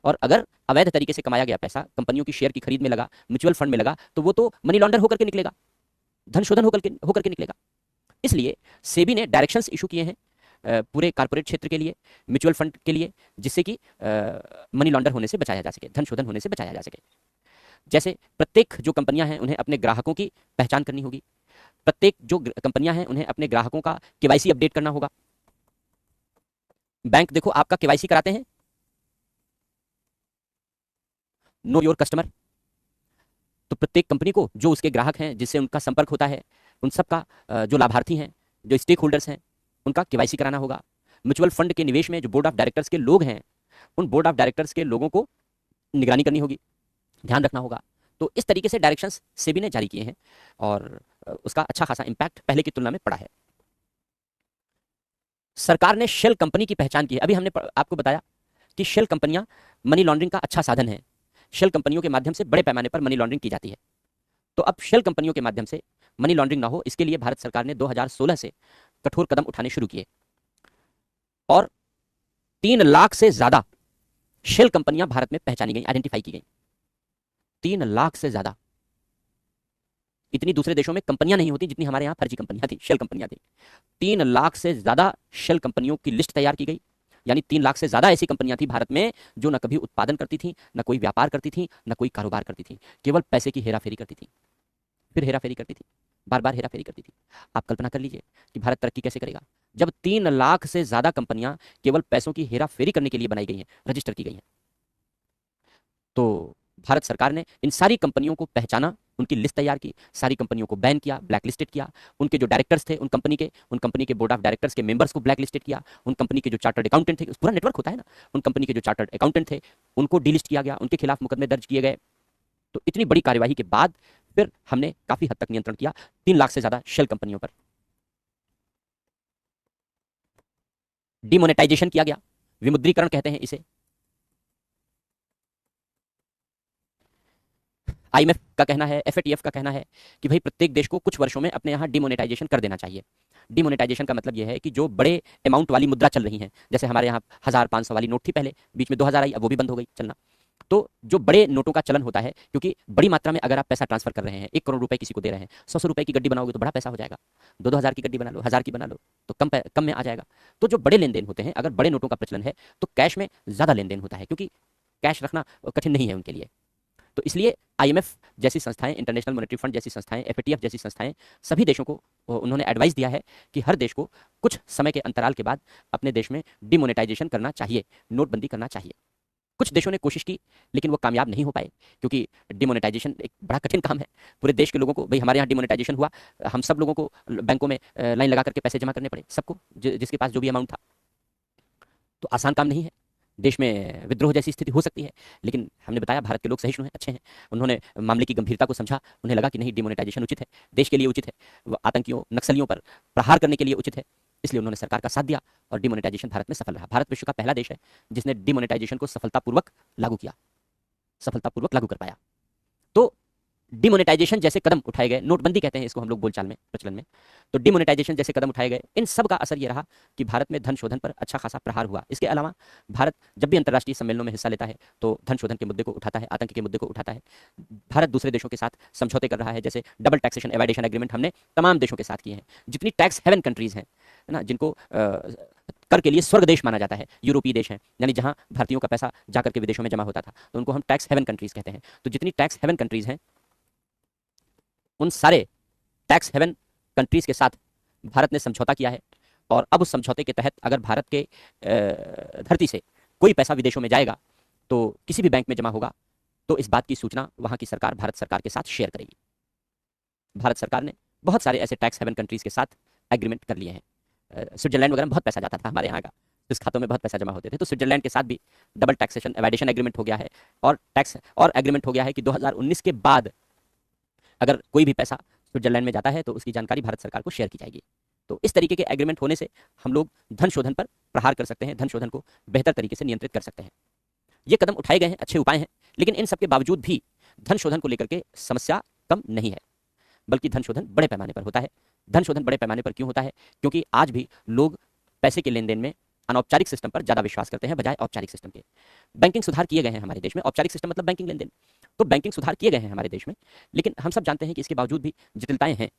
और अगर अवैध तरीके से कमाया गया पैसा कंपनियों की शेयर की खरीद में लगा, म्यूचुअल फंड में लगा, तो वो तो मनी लॉन्डर होकर के निकलेगा, धन शोधन होकर के निकलेगा। इसलिए सेबी ने डायरेक्शंस इशू किए हैं पूरे कारपोरेट क्षेत्र के लिए, म्यूचुअल फंड के लिए, जिससे कि मनी लॉन्डर होने से बचाया जा सके, धन शोधन होने से बचाया जा सके। जैसे प्रत्येक जो कंपनियां हैं उन्हें अपने ग्राहकों की पहचान करनी होगी, प्रत्येक जो कंपनियां हैं उन्हें अपने ग्राहकों का केवाईसी अपडेट करना होगा। बैंक देखो आपका केवाईसी कराते हैं, नो योर कस्टमर। तो प्रत्येक कंपनी को जो उसके ग्राहक हैं, जिससे उनका संपर्क होता है, उन सब का जो लाभार्थी हैं, जो स्टेक होल्डर्स हैं, उनका केवाईसी कराना होगा। म्यूचुअल फंड के निवेश में जो बोर्ड ऑफ डायरेक्टर्स के लोग हैं, उन बोर्ड ऑफ डायरेक्टर्स के लोगों को निगरानी करनी होगी, ध्यान रखना होगा। तो इस तरीके से डायरेक्शंस सेबी ने जारी किए हैं और उसका अच्छा खासा इंपैक्ट पहले की तुलना में पड़ा है। सरकार ने शेल कंपनी की पहचान की है। अभी हमने आपको बताया कि शेल कंपनियां मनी लॉन्ड्रिंग का अच्छा साधन है। शेल कंपनियों के माध्यम से बड़े पैमाने पर मनी लॉन्ड्रिंग की जाती है। तो अब शेल कंपनियों के माध्यम से मनी लॉन्ड्रिंग ना हो, इसके लिए भारत सरकार ने 2016 से कठोर कदम उठाने शुरू किए और 3 लाख से ज्यादा शेल कंपनियां भारत में पहचानी गई, आइडेंटिफाई की गई। 3 लाख से ज्यादा। इतनी दूसरे देशों में कंपनियां नहीं होती जितनी हमारे यहां फर्जी कंपनियां थी, शेल कंपनियां थी। 3 लाख से ज्यादा शेल कंपनियों की लिस्ट तैयार की गई, यानी 3 लाख से ज़्यादा ऐसी कंपनियां थी भारत में जो न कभी उत्पादन करती थी, न कोई व्यापार करती थी, न कोई कारोबार करती थी, केवल पैसे की हेराफेरी करती थी, फिर हेराफेरी करती थी, बार बार हेराफेरी करती थी। आप कल्पना कर लीजिए कि भारत तरक्की कैसे करेगा जब 3 लाख से ज़्यादा कंपनियां केवल पैसों की हेराफेरी करने के लिए बनाई गई हैं, रजिस्टर की गई हैं। तो भारत सरकार ने इन सारी कंपनियों को पहचाना, उनकी लिस्ट तैयार की, सारी कंपनियों को बैन किया, ब्लैक लिस्टेड किया, उनके जो डायरेक्टर्स थे उन कंपनी के बोर्ड ऑफ डायरेक्टर्स के मेंबर्स को ब्लैक लिस्टेड किया, उन कंपनी के जो चार्टर्ड अकाउंटेंट थे, पूरा नेटवर्क होता है ना, उन कंपनी के जो चार्टर्ड अकाउंटेंट थे उनको डिलिस्ट किया गया, उनके खिलाफ मुकदमे दर्ज किए गए। तो इतनी बड़ी कार्यवाही के बाद फिर हमने काफी हद तक नियंत्रण किया 3 लाख से ज्यादा शेल कंपनियों पर। डिमोनेटाइजेशन किया गया, विमुद्रीकरण कहते हैं इसे। आईएमएफ का कहना है, एफएटीएफ का कहना है कि भाई प्रत्येक देश को कुछ वर्षों में अपने यहाँ डिमोनेटाइजेशन कर देना चाहिए। डिमोनेटाइजेशन का मतलब यह है कि जो बड़े अमाउंट वाली मुद्रा चल रही हैं, जैसे हमारे यहाँ 1000-500 वाली नोट थी पहले, बीच में 2000 आई, अब वो भी बंद हो गई चलना। तो जो बड़े नोटों का चलन होता है, क्योंकि बड़ी मात्रा में अगर आप पैसा ट्रांसफर कर रहे हैं, 1 करोड़ रुपए किसी को दे रहे हैं, 100 रुपए की गड्डी बनाओगे तो बड़ा पैसा हो जाएगा, 2-2 हज़ार की गड्डी बना लो, 1000 की बना लो तो कम में आ जाएगा। तो जो बड़े लेन देन होते हैं, अगर बड़े नोटों का प्रचलन है तो कैश में ज़्यादा लेन देन होता है, क्योंकि कैश रखना कठिन नहीं है उनके लिए। तो इसलिए आईएमएफ जैसी संस्थाएं, इंटरनेशनल मॉनेटरी फंड जैसी संस्थाएं, एफएटीएफ जैसी संस्थाएं, सभी देशों को उन्होंने एडवाइस दिया है कि हर देश को कुछ समय के अंतराल के बाद अपने देश में डिमोनेटाइजेशन करना चाहिए, नोटबंदी करना चाहिए। कुछ देशों ने कोशिश की लेकिन वो कामयाब नहीं हो पाए, क्योंकि डिमोनेटाइजेशन एक बड़ा कठिन काम है। पूरे देश के लोगों को, भाई हमारे यहाँ डिमोनेटाइजेशन हुआ, हम सब लोगों को बैंकों में लाइन लगा करके पैसे जमा करने पड़े, सबको जिसके पास जो भी अमाउंट था। तो आसान काम नहीं है, देश में विद्रोह जैसी स्थिति हो सकती है। लेकिन हमने बताया भारत के लोग सहिष्णु हैं, अच्छे हैं, उन्होंने मामले की गंभीरता को समझा, उन्हें लगा कि नहीं, डिमोनेटाइजेशन उचित है, देश के लिए उचित है, आतंकियों नक्सलियों पर प्रहार करने के लिए उचित है, इसलिए उन्होंने सरकार का साथ दिया और डिमोनेटाइजेशन भारत में सफल रहा। भारत विश्व का पहला देश है जिसने डिमोनेटाइजेशन को सफलतापूर्वक लागू किया, सफलतापूर्वक लागू कर पाया। तो डिमोनेटाइजेशन जैसे कदम उठाए गए, नोटबंदी कहते हैं इसको हम लोग बोलचाल में, प्रचलन में, तो डिमोनेटाइजेशन जैसे कदम उठाए गए, इन सब का असर ये रहा कि भारत में धन शोधन पर अच्छा खासा प्रहार हुआ। इसके अलावा भारत जब भी अंतर्राष्ट्रीय सम्मेलनों में हिस्सा लेता है तो धन शोधन के मुद्दे को उठाता है, आतंक के मुद्दे को उठाता है। भारत दूसरे देशों के साथ समझौते कर रहा है, जैसे डबल टैक्सेशन एवाइडेशन एग्रीमेंट हमने तमाम देशों के साथ किए हैं। जितनी टैक्स हेवन कंट्रीज हैं ना, जिनको कर के लिए स्वर्ग देश माना जाता है, यूरोपीय देश हैं, यानी जहां भारतीयों का पैसा जाकर के विदेशों में जमा होता था, तो उनको हम टैक्स हेवन कंट्रीज कहते हैं। तो जितनी टैक्स हेवन कंट्रीज हैं, उन सारे टैक्स हेवन कंट्रीज के साथ भारत ने समझौता किया है। और अब उस समझौते के तहत अगर भारत के धरती से कोई पैसा विदेशों में जाएगा तो किसी भी बैंक में जमा होगा तो इस बात की सूचना वहां की सरकार भारत सरकार के साथ शेयर करेगी। भारत सरकार ने बहुत सारे ऐसे टैक्स हेवन कंट्रीज के साथ एग्रीमेंट कर लिए हैं। स्विट्जरलैंड वगैरह में बहुत पैसा जाता था हमारे यहाँ का, इस खातों में बहुत पैसा जमा होते थे, तो स्विट्जरलैंड के साथ भी डबल टैक्सेशन एवाइडेशन एग्रीमेंट हो गया है। और टैक्स और एग्रीमेंट हो गया है कि 2019 के बाद अगर कोई भी पैसा स्विट्जरलैंड में जाता है तो उसकी जानकारी भारत सरकार को शेयर की जाएगी। तो इस तरीके के एग्रीमेंट होने से हम लोग धन शोधन पर प्रहार कर सकते हैं, धन शोधन को बेहतर तरीके से नियंत्रित कर सकते हैं। ये कदम उठाए गए हैं, अच्छे उपाय हैं, लेकिन इन सबके बावजूद भी धन शोधन को लेकर के समस्या कम नहीं है, बल्कि धन शोधन बड़े पैमाने पर होता है। धन शोधन बड़े पैमाने पर क्यों होता है? क्योंकि आज भी लोग पैसे के लेन देन में अनौपचारिक सिस्टम पर ज्यादा विश्वास करते हैं बजाय औपचारिक सिस्टम के। बैंकिंग सुधार किए गए हैं हमारे देश में, औपचारिक सिस्टम मतलब बैंकिंग लेन देन, तो बैंकिंग सुधार किए गए हैं हमारे देश में, लेकिन हम सब जानते हैं कि इसके बावजूद भी जटिलताएं हैं।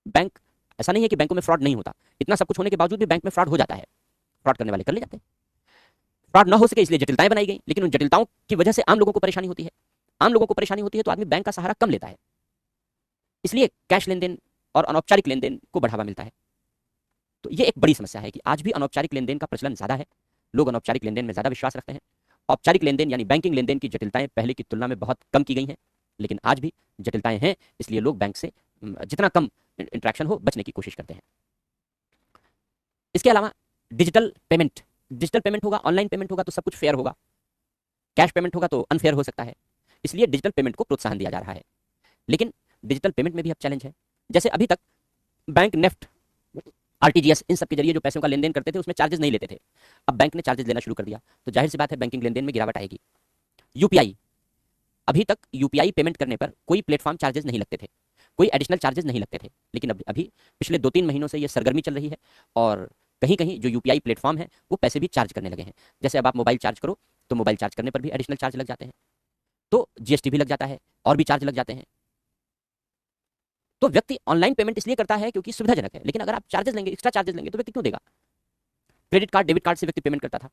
बैंक, ऐसा नहीं है कि बैंकों में फ्रॉड नहीं होता, इतना सब कुछ होने के बावजूद भी बैंक में फ्रॉड हो जाता है, फ्रॉड करने वाले कर ले जाते हैं। फ्रॉड ना हो सके इसलिए जटिलताएं बनाई गई, लेकिन उन जटिलताओं की वजह से आम लोगों को परेशानी होती है। आम लोगों को परेशानी होती है तो आदमी बैंक का सहारा कम लेता है, इसलिए कैश लेन देन और अनौपचारिक लेन देन को बढ़ावा मिलता है। तो ये एक बड़ी समस्या है कि आज भी अनौपचारिक लेन देन का प्रचलन ज्यादा है, लोग अनौपचारिक लेन देन में ज्यादा विश्वास रखते हैं। औपचारिक लेन देन यानी बैंकिंग लेन देन की जटिलताएं पहले की तुलना में बहुत कम की गई हैं, लेकिन आज भी जटिलताएं हैं, इसलिए लोग बैंक से जितना कम इंटरेक्शन हो बचने की कोशिश करते हैं। इसके अलावा डिजिटल पेमेंट होगा, ऑनलाइन पेमेंट होगा तो सब कुछ फेयर होगा, कैश पेमेंट होगा तो अनफेयर हो सकता है, इसलिए डिजिटल पेमेंट को प्रोत्साहन दिया जा रहा है। लेकिन डिजिटल पेमेंट में भी अब चैलेंज है। जैसे अभी तक बैंक नेफ्ट, आरटीजीएस, इन सब के जरिए जो पैसों का लेन देन करते थे उसमें चार्जेस नहीं लेते थे, अब बैंक ने चार्जेस लेना शुरू कर दिया, तो जाहिर सी बात है बैंकिंग लेन देन में गिरावट आएगी। यूपीआई, अभी तक यूपीआई पेमेंट करने पर कोई प्लेटफॉर्म चार्जेस नहीं लगते थे, कोई एडिशनल चार्जेस नहीं लगते थे, लेकिन अभी पिछले 2-3 महीनों से ये सरगर्मी चल रही है और कहीं कहीं जो यूपीआई प्लेटफॉर्म है वो पैसे भी चार्ज करने लगे हैं। जैसे अब आप मोबाइल चार्ज करो तो मोबाइल चार्ज करने पर भी एडिशनल चार्ज लग जाते हैं, तो जीएसटी भी लग जाता है और भी चार्ज लग जाते हैं। तो व्यक्ति ऑनलाइन पेमेंट इसलिए करता है क्योंकि सुविधाजनक है, लेकिन अगर आप चार्जेस लेंगे, एक्स्ट्रा चार्जेस लेंगे तो व्यक्ति क्यों देगा? क्रेडिट कार्ड डेबिट कार्ड से व्यक्ति पेमेंट करता था,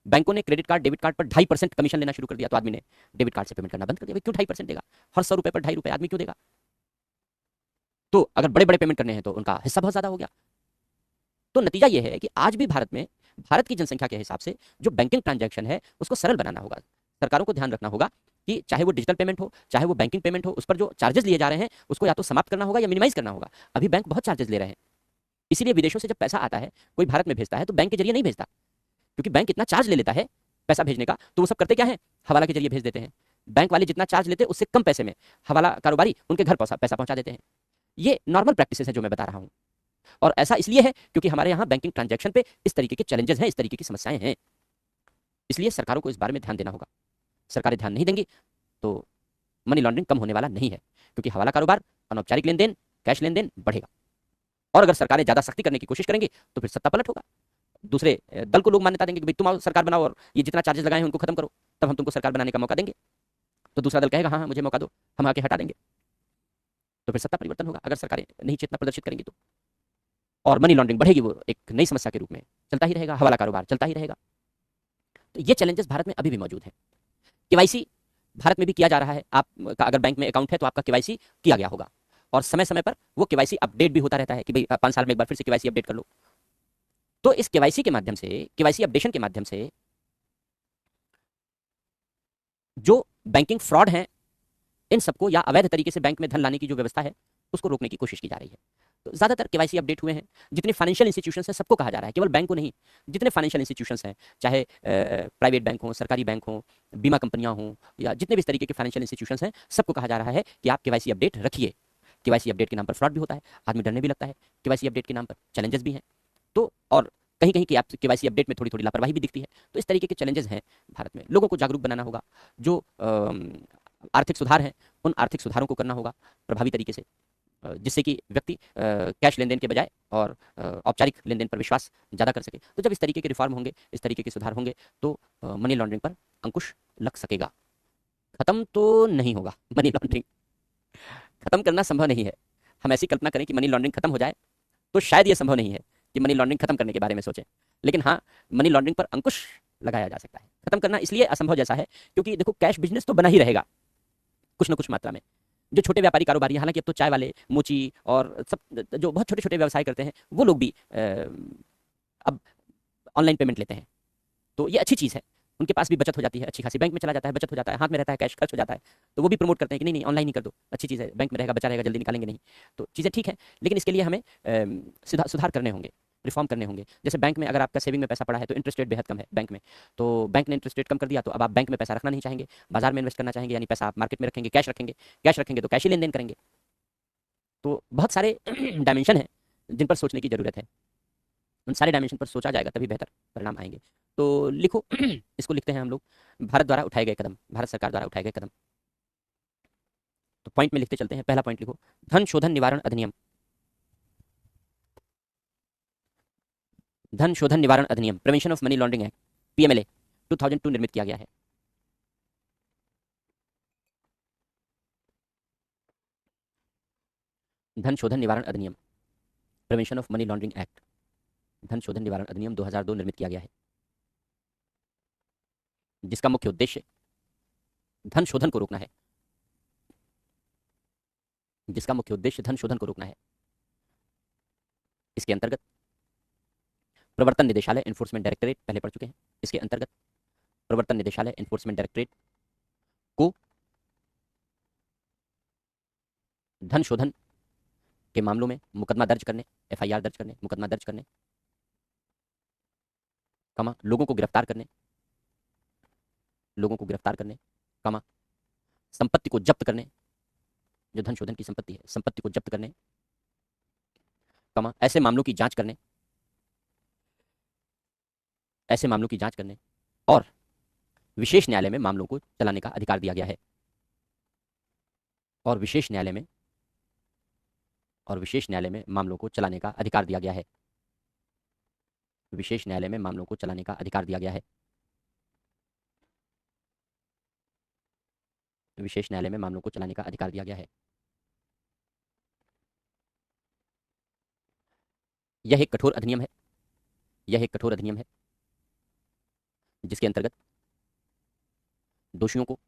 बैंकों ने क्रेडिट कार्ड डेबिट कार्ड पर 2.5% कमीशन लेना शुरू कर दिया, तो आदमी ने डेबिट कार्ड से पेमेंट करना बंद कर दिया। भाई क्यों 2.5% देगा? हर 100 रुपए पर 2.5 रुपए आदमी क्यों देगा? तो अगर बड़े बड़े पेमेंट करने हैं तो उनका हिस्सा बहुत ज्यादा हो गया। तो नतीजा यह है कि आज भी भारत में, भारत की जनसंख्या के हिसाब से जो बैंकिंग ट्रांजैक्शन है उसको सरल बनाना होगा। सरकारों को ध्यान रखना होगा कि चाहे वो डिजिटल पेमेंट हो, चाहे वो बैंकिंग पेमेंट हो, उस पर जो चार्जेस लिए जा रहे हैं उसको या तो समाप्त करना होगा या मिनिमाइज करना होगा। अभी बैंक बहुत चार्जेस ले रहे हैं, इसीलिए विदेशों से जब पैसा आता है, कोई भारत में भेजता है तो बैंक के जरिए नहीं भेजता, क्योंकि बैंक इतना चार्ज ले लेता है पैसा भेजने का। तो वो सब करते क्या है, हवाला के जरिए भेज देते हैं। बैंक वाले जितना चार्ज लेते हैं उससे कम पैसे में हवाला कारोबारी उनके घर पैसा पहुंचा देते हैं। ये नॉर्मल प्रैक्टिस है जो मैं बता रहा हूं। और ऐसा इसलिए है क्योंकि हमारे यहाँ बैंकिंग ट्रांजैक्शन पे इस तरीके के चैलेंजेस हैं, इस तरीके की समस्याएं हैं। इसलिए सरकारों को इस बारे में ध्यान देना होगा। सरकारें ध्यान नहीं देंगी तो मनी लॉन्ड्रिंग कम होने वाला नहीं है, क्योंकि हवाला कारोबार, अनौपचारिक लेन देन, कैश लेन देन बढ़ेगा। और अगर सरकारें ज्यादा सख्ती करने की कोशिश करेंगी तो फिर सत्ता पलट होगा। दूसरे दल को लोग मान्यता देंगे कि भाई तुम आओ सरकार बनाओ और ये जितना चार्जेस लगाए हैं उनको खत्म करो, तब हम तुमको सरकार बनाने का मौका देंगे। तो दूसरा दल कहेगा हाँ हाँ मुझे मौका दो, हम आके हटा देंगे। तो फिर सत्ता परिवर्तन होगा अगर सरकारें नहीं चेतना प्रदर्शित करेंगी तो। और मनी लॉन्ड्रिंग बढ़ेगी, वो एक नई समस्या के रूप में चलता ही रहेगा, हवाला कारोबार चलता ही रहेगा। तो ये चैलेंजेस भारत में अभी भी मौजूद हैं। केवाईसी भारत में भी किया जा रहा है। आपका अगर बैंक में अकाउंट है तो आपका केवाईसी किया गया होगा, और समय समय पर वो केवाईसी अपडेट भी होता रहता है कि भाई 5 साल में एक बार फिर से केवाईसी अपडेट कर लो। तो इस केवाईसी के माध्यम से, केवाईसी अपडेशन के माध्यम से जो बैंकिंग फ्रॉड है इन सबको, या अवैध तरीके से बैंक में धन लाने की जो व्यवस्था है उसको रोकने की कोशिश की जा रही है। तो ज्यादातर केवाईसी अपडेट हुए हैं। जितने फाइनेंशियल इंस्टीट्यूशंस हैं सबको कहा जा रहा है, केवल बैंक को नहीं, जितने फाइनेंशियल इंस्टीट्यूशंस हैं, चाहे प्राइवेट बैंक हो, सरकारी बैंक हो, बीमा कंपनियां हों, या जितने भी इस तरीके के फाइनेंशियल इंस्टीट्यूशंस हैं, सबको कहा जा रहा है कि आप केवाईसी अपडेट रखिए। केवाईसी अपडेट के नाम पर फ्रॉड भी होता है, आदमी डरने भी लगता है, केवाईसी अपडेट के नाम पर चैलेंजेस भी हैं। तो और कहीं कहीं की आप केवाईसी अपडेट में थोड़ी थोड़ी लापरवाही भी दिखती है। तो इस तरीके के चैलेंजेस हैं भारत में। लोगों को जागरूक बनाना होगा, जो आर्थिक सुधार हैं उन आर्थिक सुधारों को करना होगा प्रभावी तरीके से, जिससे कि व्यक्ति कैश लेन देन के बजाय और औपचारिक लेन देन पर विश्वास ज़्यादा कर सके। तो जब इस तरीके के रिफॉर्म होंगे, इस तरीके के सुधार होंगे, तो मनी लॉन्ड्रिंग पर अंकुश लग सकेगा। खत्म तो नहीं होगा मनी लॉन्ड्रिंग, खत्म करना संभव नहीं है। हम ऐसी कल्पना करें कि मनी लॉन्ड्रिंग खत्म हो जाए तो शायद ये संभव नहीं है कि मनी लॉन्ड्रिंग खत्म करने के बारे में सोचें। लेकिन हाँ, मनी लॉन्ड्रिंग पर अंकुश लगाया जा सकता है। खत्म करना इसलिए असंभव जैसा है क्योंकि देखो कैश बिजनेस तो बना ही रहेगा कुछ ना कुछ मात्रा में। जो छोटे व्यापारी कारोबारी, हालांकि अब तो चाय वाले, मोची और सब जो बहुत छोटे छोटे व्यवसाय करते हैं वो लोग भी अब ऑनलाइन पेमेंट लेते हैं, तो ये अच्छी चीज़ है। उनके पास भी बचत हो जाती है अच्छी खासी, बैंक में चला जाता है, बचत हो जाता है, हाथ में रहता है, कैश खर्च हो जाता है। तो वो भी प्रमोट करते हैं कि नहीं नहीं ऑनलाइन ही कर दो, अच्छी चीज़ है, बैंक में रहेगा, बचा रहेगा, जल्दी निकालेंगे नहीं। तो चीज़ें ठीक है, लेकिन इसके लिए हमें सुधार करने होंगे, रिफॉर्म करने होंगे। जैसे बैंक में अगर आपका सेविंग में पैसा पड़ा है तो इंटरेस्ट रेट बेहद कम है बैंक में, तो बैंक ने इंटरेस्ट रेट कम कर दिया, तो अब आप बैंक में पैसा रखना नहीं चाहेंगे, बाजार में इन्वेस्ट करना चाहेंगे, यानी पैसा आप मार्केट में रखेंगे, कैश रखेंगे तो कैश ही लेन देन करेंगे। तो बहुत सारे डायमेंशन हैं जिन पर सोचने की जरूरत है। उन सारे डायमेंशन पर सोचा जाएगा तभी बेहतर परिणाम आएंगे। तो लिखो इसको लिखते हैं हम लोग, भारत द्वारा उठाए गए कदम, भारत सरकार द्वारा उठाए गए कदम। तो पॉइंट में लिखते चलते हैं। पहला पॉइंट लिखो, धन शोधन निवारण अधिनियम। धन शोधन निवारण अधिनियम, prevention of money laundering act, PMLA 2002 निर्मित किया गया है। धन शोधन निवारण अधिनियम, prevention of money laundering act, धन शोधन निवारण अधिनियम 2002 निर्मित किया गया है, जिसका मुख्य उद्देश्य धन शोधन को रोकना है, जिसका मुख्य उद्देश्य धन शोधन को रोकना है। इसके अंतर्गत प्रवर्तन निदेशालय, एनफोर्समेंट डायरेक्टरेट, पहले पढ़ चुके हैं। इसके अंतर्गत प्रवर्तन निदेशालय, एनफोर्समेंट डायरेक्टरेट को धन शोधन के मामलों में मुकदमा दर्ज करने, एफआईआर दर्ज करने, मुकदमा दर्ज करने, लोगों को गिरफ्तार करने, संपत्ति को जब्त करने, जो धन शोधन की संपत्ति है, संपत्ति को जब्त करने, ऐसे मामलों की जांच करने, और विशेष न्यायालय में मामलों को चलाने का अधिकार दिया गया है। और विशेष न्यायालय में मामलों को चलाने का अधिकार दिया गया है। विशेष न्यायालय में मामलों को चलाने का अधिकार दिया गया है। विशेष न्यायालय में मामलों को चलाने का अधिकार दिया गया है। यह एक कठोर अधिनियम है यह एक कठोर अधिनियम है जिसके अंतर्गत दोषियों को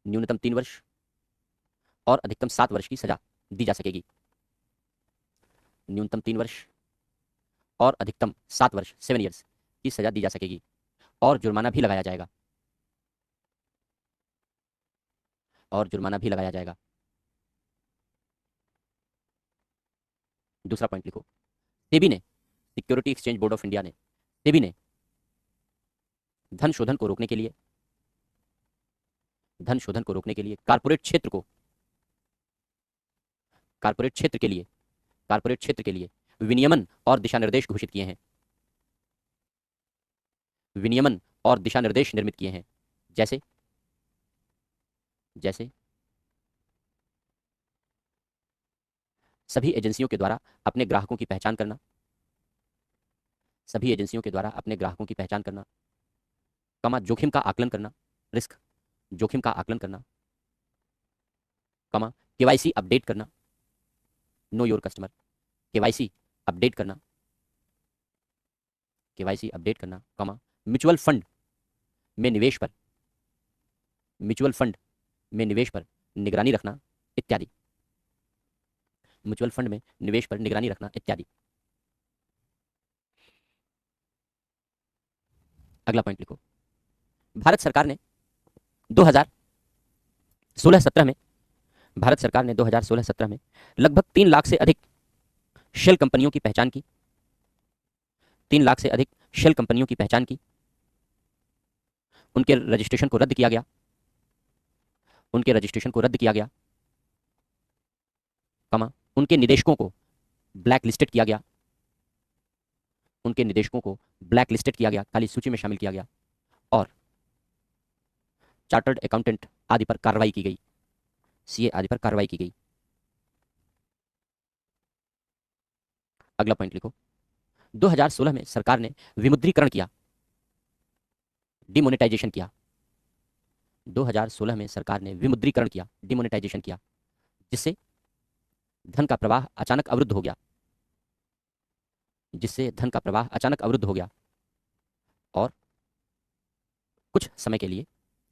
न्यूनतम 3 वर्ष और अधिकतम 7 वर्ष की सजा दी जा सकेगी। न्यूनतम 3 वर्ष और अधिकतम 7 वर्ष 7 ईयर्स की सजा दी जा सकेगी और जुर्माना भी लगाया जाएगा। और जुर्माना भी लगाया जाएगा। दूसरा पॉइंट लिखो, सेबी ने, security exchange board of India ने, सेबी ने धन शोधन को रोकने के लिए, धन शोधन को रोकने के लिए कारपोरेट क्षेत्र को, कारपोरेट क्षेत्र के लिए, कारपोरेट क्षेत्र के लिए विनियमन और दिशा निर्देश घोषित किए हैं। विनियमन और दिशा निर्देश निर्मित किए हैं। जैसे जैसे सभी एजेंसियों के द्वारा अपने ग्राहकों की पहचान करना, सभी एजेंसियों के द्वारा अपने ग्राहकों की पहचान करना, कमा जोखिम का आकलन करना, रिस्क जोखिम का आकलन करना, कमा केवाईसी अपडेट करना, know your customer, KYC update करना, केवाईसी अपडेट करना, कमा म्यूचुअल फंड में निवेश पर, म्यूचुअल फंड में निवेश पर निगरानी रखना इत्यादि, म्यूचुअल फंड में निवेश पर निगरानी रखना इत्यादि। अगला पॉइंट लिखो, भारत सरकार ने 2016-17 में, भारत सरकार ने 2016-17 में लगभग 3 लाख से अधिक शेल कंपनियों की पहचान की, 3 लाख से अधिक शेल कंपनियों की पहचान की। उनके रजिस्ट्रेशन को रद्द किया गया, उनके रजिस्ट्रेशन को रद्द किया गया, कमा उनके निदेशकों को ब्लैक लिस्टेड किया गया, उनके निदेशकों को ब्लैक लिस्टेड किया गया, काली सूची में शामिल किया गया, और चार्टर्ड अकाउंटेंट आदि पर कार्रवाई की गई, सीए आदि पर कार्रवाई की गई। अगला पॉइंट लिखो, 2016 में सरकार ने विमुद्रीकरण किया, डिमोनेटाइजेशन किया। 2016 में सरकार ने विमुद्रीकरण किया, डिमोनेटाइजेशन किया, जिससे धन का प्रवाह अचानक अवरुद्ध हो गया, जिससे धन का प्रवाह अचानक अवरुद्ध हो गया और कुछ समय के लिए,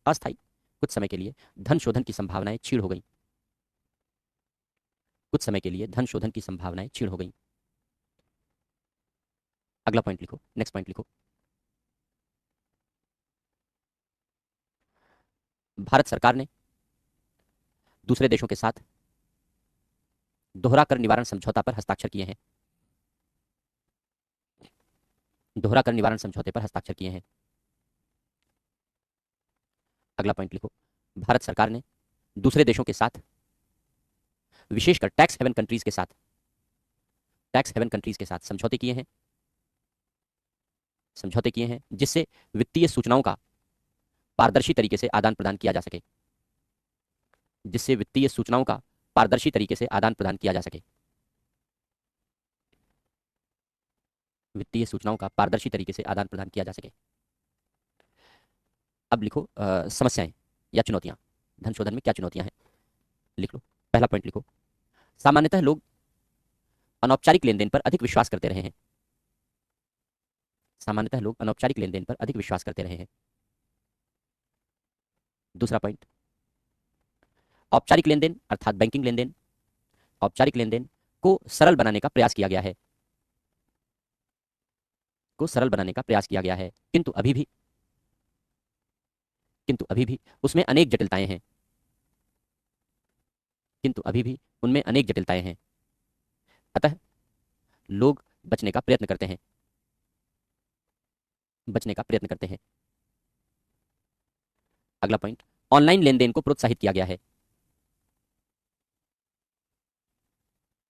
अस्थायी कुछ समय के लिए धन शोधन की संभावनाएं क्षीण हो गई, कुछ समय के लिए धन शोधन की संभावनाएं क्षीण हो गई। अगला पॉइंट लिखो, नेक्स्ट पॉइंट लिखो, भारत सरकार ने दूसरे देशों के साथ दोहरा कर निवारण समझौता पर हस्ताक्षर किए हैं, दोहरा कर निवारण समझौते पर हस्ताक्षर किए हैं। अगला पॉइंट लिखो, भारत सरकार ने दूसरे देशों के साथ, विशेषकर टैक्स हेवन कंट्रीज के साथ, टैक्स हेवन कंट्रीज के साथ समझौते किए हैं, समझौते किए हैं जिससे वित्तीय सूचनाओं का पारदर्शी तरीके से आदान प्रदान किया जा सके, जिससे वित्तीय सूचनाओं का पारदर्शी तरीके से आदान प्रदान किया जा सके, वित्तीय सूचनाओं का पारदर्शी तरीके से आदान प्रदान किया जा सके। अब लिखो समस्याएं या चुनौतियां, धन शोधन में क्या चुनौतियां हैं, लिख लो। पहला पॉइंट लिखो, सामान्यतः लोग अनौपचारिक लेनदेन पर अधिक विश्वास करते रहे हैं, सामान्यतः लोग अनौपचारिक लेनदेन पर अधिक विश्वास करते रहे हैं। दूसरा पॉइंट, औपचारिक लेनदेन अर्थात बैंकिंग लेनदेन, औपचारिक लेनदेन को सरल बनाने का प्रयास किया गया है, को सरल बनाने का प्रयास किया गया है, किंतु अभी भी उसमें अनेक जटिलताएं हैं, किंतु अभी भी उनमें अनेक जटिलताएं हैं। अतः लोग बचने का प्रयत्न करते हैं, बचने का प्रयत्न करते हैं। अगला पॉइंट, ऑनलाइन लेनदेन को प्रोत्साहित किया गया है,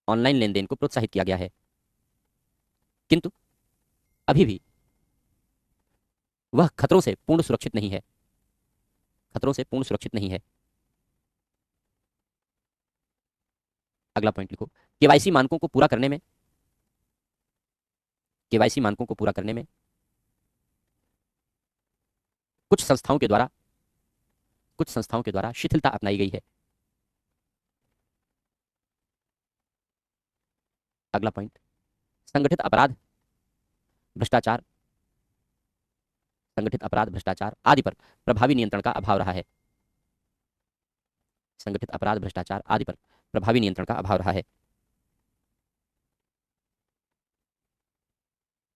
ऑनलाइन लेनदेन को प्रोत्साहित किया गया है, किंतु अभी भी वह खतरों से पूर्ण सुरक्षित नहीं है, खतरों से पूर्ण सुरक्षित नहीं है। अगला पॉइंट लिखो, केवाईसी मानकों को पूरा करने में, केवाईसी मानकों को पूरा करने में कुछ संस्थाओं के द्वारा, कुछ संस्थाओं के द्वारा शिथिलता अपनाई गई है। अगला पॉइंट, संगठित अपराध भ्रष्टाचार, संगठित अपराध, भ्रष्टाचार आदि पर प्रभावी नियंत्रण का अभाव रहा है। संगठित अपराध, भ्रष्टाचार आदि पर प्रभावी नियंत्रण का अभाव रहा है।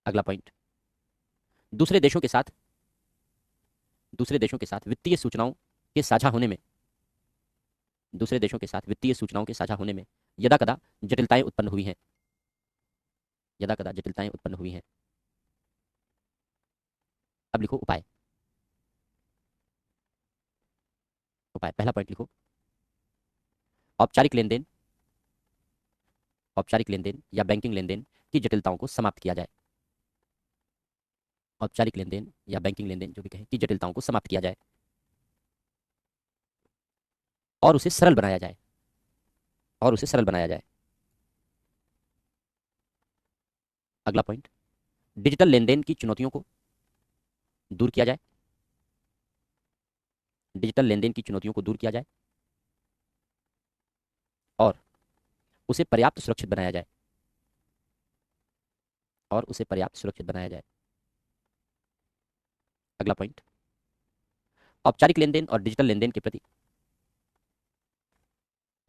अगला पॉइंट, दूसरे देशों के साथ वित्तीय सूचनाओं के साझा होने में, दूसरे देशों के साथ वित्तीय सूचनाओं के साझा होने में यदाकदा जटिलताएं उत्पन्न हुई हैं। यदाकदा जटिलताएं उत्पन्न हुई हैं। अब लिखो उपाय। उपाय, पहला पॉइंट लिखो, औपचारिक लेनदेन, औपचारिक लेनदेन या बैंकिंग लेनदेन की जटिलताओं को समाप्त किया जाए। औपचारिक लेनदेन या बैंकिंग लेनदेन जो भी कहें की जटिलताओं को समाप्त किया जाए और उसे सरल बनाया जाए, और उसे सरल बनाया जाए। अगला पॉइंट, डिजिटल लेनदेन की चुनौतियों को दूर किया जाए। डिजिटल लेनदेन की चुनौतियों को दूर किया जाए और उसे पर्याप्त सुरक्षित बनाया जाए, और उसे पर्याप्त सुरक्षित बनाया जाए। अगला पॉइंट, औपचारिक लेनदेन और डिजिटल लेनदेन के प्रति,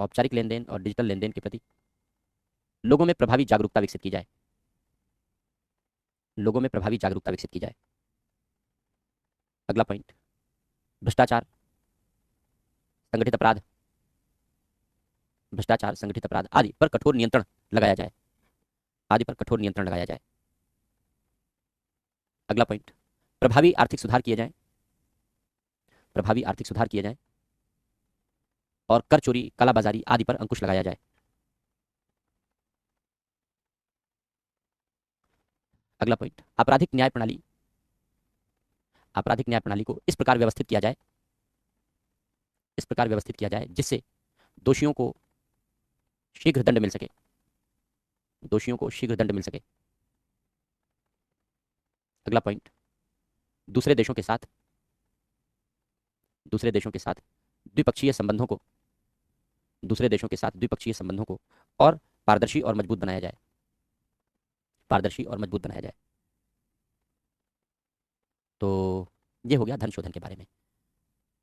औपचारिक लेनदेन और डिजिटल लेनदेन के प्रति लोगों में प्रभावी जागरूकता विकसित की जाए। लोगों में प्रभावी जागरूकता विकसित की जाए। अगला पॉइंट, भ्रष्टाचार, संगठित अपराध, भ्रष्टाचार, संगठित अपराध आदि पर कठोर नियंत्रण लगाया जाए, आदि पर कठोर नियंत्रण लगाया जाए। अगला पॉइंट, प्रभावी आर्थिक सुधार किए जाएं, प्रभावी आर्थिक सुधार किए जाएं और कर चोरी, कालाबाजारी आदि पर अंकुश लगाया जाए। अगला पॉइंट, आपराधिक न्याय प्रणाली, आपराधिक न्याय प्रणाली को इस प्रकार व्यवस्थित किया जाए, इस प्रकार व्यवस्थित किया जाए जिससे दोषियों को शीघ्र दंड मिल सके, दोषियों को शीघ्र दंड मिल सके। अगला पॉइंट, दूसरे देशों के साथ, दूसरे देशों के साथ द्विपक्षीय संबंधों को, दूसरे देशों के साथ द्विपक्षीय संबंधों को और पारदर्शी और मजबूत बनाया जाए, पारदर्शी और मजबूत बनाया जाए। तो ये हो गया धन शोधन के बारे में।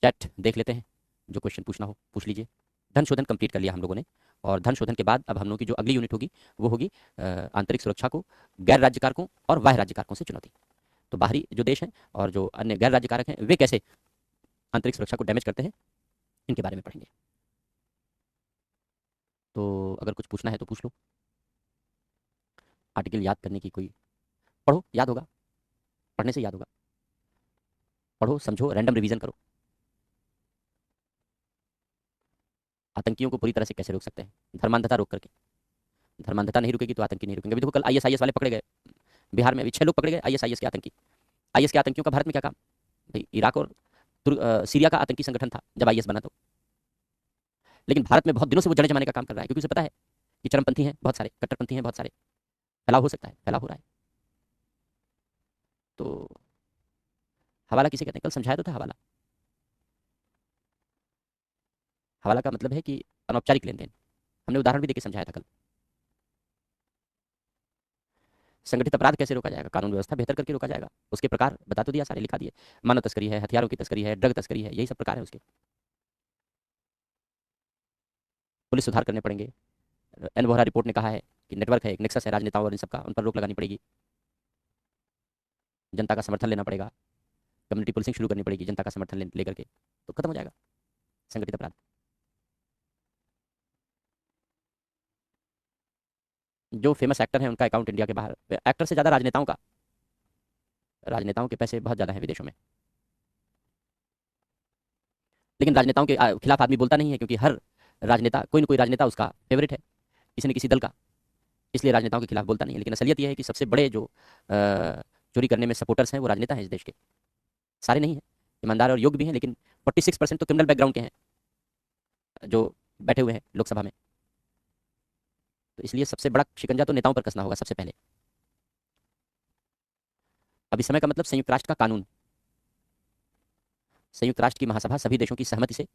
चैट देख लेते हैं, जो क्वेश्चन पूछना हो पूछ लीजिए। धन शोधन कंप्लीट कर लिया हम लोगों ने, और धन शोधन के बाद अब हम लोगों की जो अगली यूनिट होगी वो होगी आंतरिक सुरक्षा को गैर राज्य कारकों और बाह्य राज्य कारकों से चुनौती। तो बाहरी जो देश हैं और जो अन्य गैर राज्य कारक हैं वे कैसे आंतरिक सुरक्षा को डैमेज करते हैं, इनके बारे में पढ़ेंगे। तो अगर कुछ पूछना है तो पूछ लो। आर्टिकल याद करने की कोई, पढ़ो याद होगा, पढ़ने से याद होगा। पढ़ो, समझो, रैंडम रिवीजन करो। आतंकियों को पूरी तरह से कैसे रोक सकते हैं? धर्मांधता रोक करके। धर्मांधता नहीं रुकेगी तो आतंकी नहीं रुकेंगे। अभी देखो कल आईएसआईएस वाले पकड़े गए बिहार में, अभी 6 लोग पकड़े गए आईएसआईएस के आतंकी। आईएस के आतंकियों का भारत में क्या काम भाई? इराक और सीरिया का आतंकी संगठन था जब आईएस बना तो, लेकिन भारत में बहुत दिनों से वो जड़े जमाने का काम कर रहा है, क्योंकि उसे पता है कि चरमपंथी हैं बहुत सारे, कट्टरपंथी हैं बहुत सारे, फैलाव हो सकता है, फैलाव हो रहा है। तो हवाला किसे कहते हैं? कल समझाया तो था हवाला। हवाला का मतलब है कि अनौपचारिक लेनदेन। हमने उदाहरण भी देके समझाया था कल। संगठित अपराध कैसे रोका जाएगा? कानून व्यवस्था बेहतर करके रोका जाएगा। उसके प्रकार बता तो दिया, सारे लिखा दिए। मानव तस्करी है, हथियारों की तस्करी है, ड्रग तस्करी है, यही सब प्रकार है उसके। पुलिस सुधार करने पड़ेंगे। एन वोहरा रिपोर्ट ने कहा है कि नेटवर्क है, एक नेक्सस है राजनेताओं और इन सबका, उन पर रोक लगानी पड़ेगी। जनता का समर्थन लेना पड़ेगा, कम्युनिटी पुलिसिंग शुरू करनी पड़ेगी जनता का समर्थन लेकर के, तो खत्म हो जाएगा संगठित अपराध। जो फेमस एक्टर हैं उनका अकाउंट इंडिया के बाहर, एक्टर से ज़्यादा राजनेताओं का, राजनेताओं के पैसे बहुत ज़्यादा हैं विदेशों में। लेकिन राजनेताओं के खिलाफ आदमी बोलता नहीं है, क्योंकि हर राजनेता, कोई ना कोई राजनेता उसका फेवरेट है किसी न किसी दल का, इसलिए राजनेताओं के खिलाफ बोलता नहीं है। लेकिन असलियत यह है कि सबसे बड़े जो चोरी करने में सपोर्टर्स हैं वो राजनेता हैं इस देश के। सारे नहीं हैं, ईमानदार और योग्य भी हैं, लेकिन 46% तो क्रिमिनल बैकग्राउंड के हैं जो बैठे हुए हैं लोकसभा में। तो इसलिए सबसे बड़ा शिकंजा तो नेताओं पर कसना होगा सबसे पहले। अभी समय का मतलब संयुक्त राष्ट्र का कानून, संयुक्त राष्ट्र की महासभा सभी देशों की सहमति से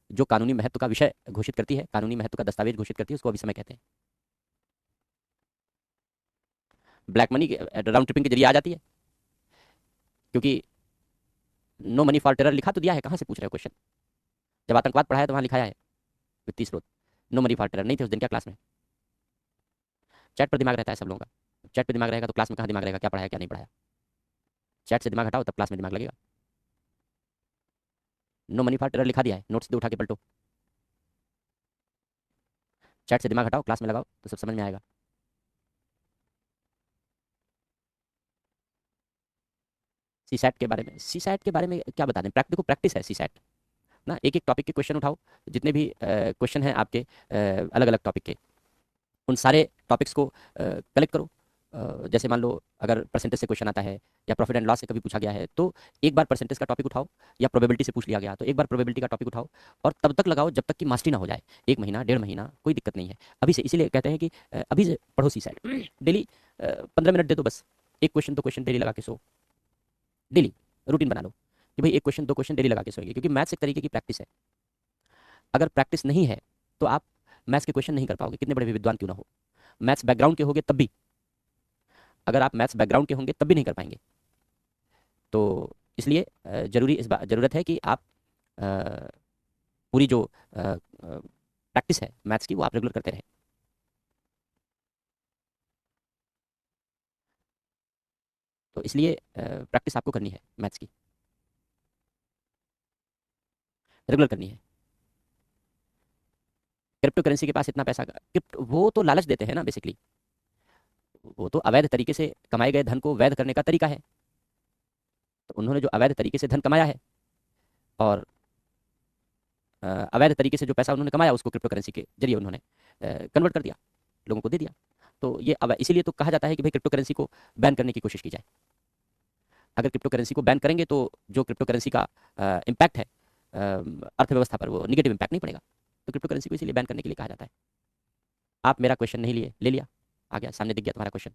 जो कानूनी महत्व का विषय घोषित करती है, कानूनी महत्व का दस्तावेज घोषित करती है, उसको अभी समय कहते हैं। ब्लैक मनी राउंड ट्रिपिंग के जरिए आ जाती है, क्योंकि नो मनी फॉर टेरर लिखा तो दिया है, कहाँ से पूछ रहे हो क्वेश्चन? जब आतंकवाद पढ़ा है तो वहाँ लिखाया है वित्तीय स्रोत, नो मनी फॉर टेरर नहीं थे उस दिन क्या क्लास में? चैट पर दिमाग रहता है सब लोगों का, चैट पर दिमाग रहेगा तो क्लास में कहाँ दिमाग रहेगा, क्या पढ़ाया क्या नहीं पढ़ाया? चैट से दिमाग हटाओ तब क्लास में दिमाग लगेगा। नो मनी फॉर टेरर लिखा दिया है, नोट्स दे उठा के पलटो, चैट से दिमाग हटाओ क्लास में लगाओ तो सब समझ में आएगा। सी सैट के बारे में, सी सैट के बारे में क्या बता दें, देखो प्रैक्टिस है सी सैट ना, एक एक टॉपिक के क्वेश्चन उठाओ, जितने भी क्वेश्चन हैं आपके अलग अलग टॉपिक के, उन सारे टॉपिक्स को कलेक्ट करो। जैसे मान लो अगर परसेंटेज से क्वेश्चन आता है या प्रॉफिट एंड लॉस से कभी पूछा गया है, तो एक बार परसेंटेज का टॉपिक उठाओ, या प्रोबेबिलिटी से पूछ लिया गया तो एक बार प्रोबेबिलिटी का टॉपिक उठाओ, और तब तक लगाओ जब तक कि मास्टरी ना हो जाए, 1 महीना 1.5 महीना कोई दिक्कत नहीं है अभी से। इसीलिए कहते हैं कि अभी से पढ़ो सी सैट, डेली 15 मिनट दे दो बस, एक क्वेश्चन 2 क्वेश्चन डेली लगा के सो, डेली रूटीन बना लो कि भाई 1 क्वेश्चन 2 क्वेश्चन डेली लगा के सोएंगे, क्योंकि मैथ्स एक तरीके की प्रैक्टिस है। अगर प्रैक्टिस नहीं है तो आप मैथ्स के क्वेश्चन नहीं कर पाओगे, कितने बड़े भी विद्वान क्यों ना हो। मैथ्स बैकग्राउंड के होगे तब भी, अगर आप मैथ्स बैकग्राउंड के होंगे तब भी नहीं कर पाएंगे। तो इसलिए ज़रूरत है कि आप पूरी जो प्रैक्टिस है मैथ्स की वो आप रेगुलर करते रहें। तो इसलिए प्रैक्टिस आपको करनी है मैथ्स की, रेगुलर करनी है। क्रिप्टो करेंसी के पास इतना पैसा, क्रिप्टो वो तो लालच देते हैं ना बेसिकली, वो तो अवैध तरीके से कमाए गए धन को वैध करने का तरीका है। तो उन्होंने जो अवैध तरीके से धन कमाया है, और अवैध तरीके से जो पैसा उन्होंने कमाया उसको क्रिप्टो करेंसी के जरिए उन्होंने कन्वर्ट कर दिया, लोगों को दे दिया। तो ये अब इसीलिए तो कहा जाता है कि भाई क्रिप्टो करेंसी को बैन करने की कोशिश की जाए। अगर क्रिप्टो करेंसी को बैन करेंगे तो जो क्रिप्टो करेंसी का इम्पैक्ट है अर्थव्यवस्था पर, वो निगेटिव इम्पैक्ट नहीं पड़ेगा। तो क्रिप्टो करेंसी को इसीलिए बैन करने के लिए कहा जाता है। आप मेरा क्वेश्चन नहीं लिए, ले लिया, आ गया सामने, दिख गया तुम्हारा क्वेश्चन।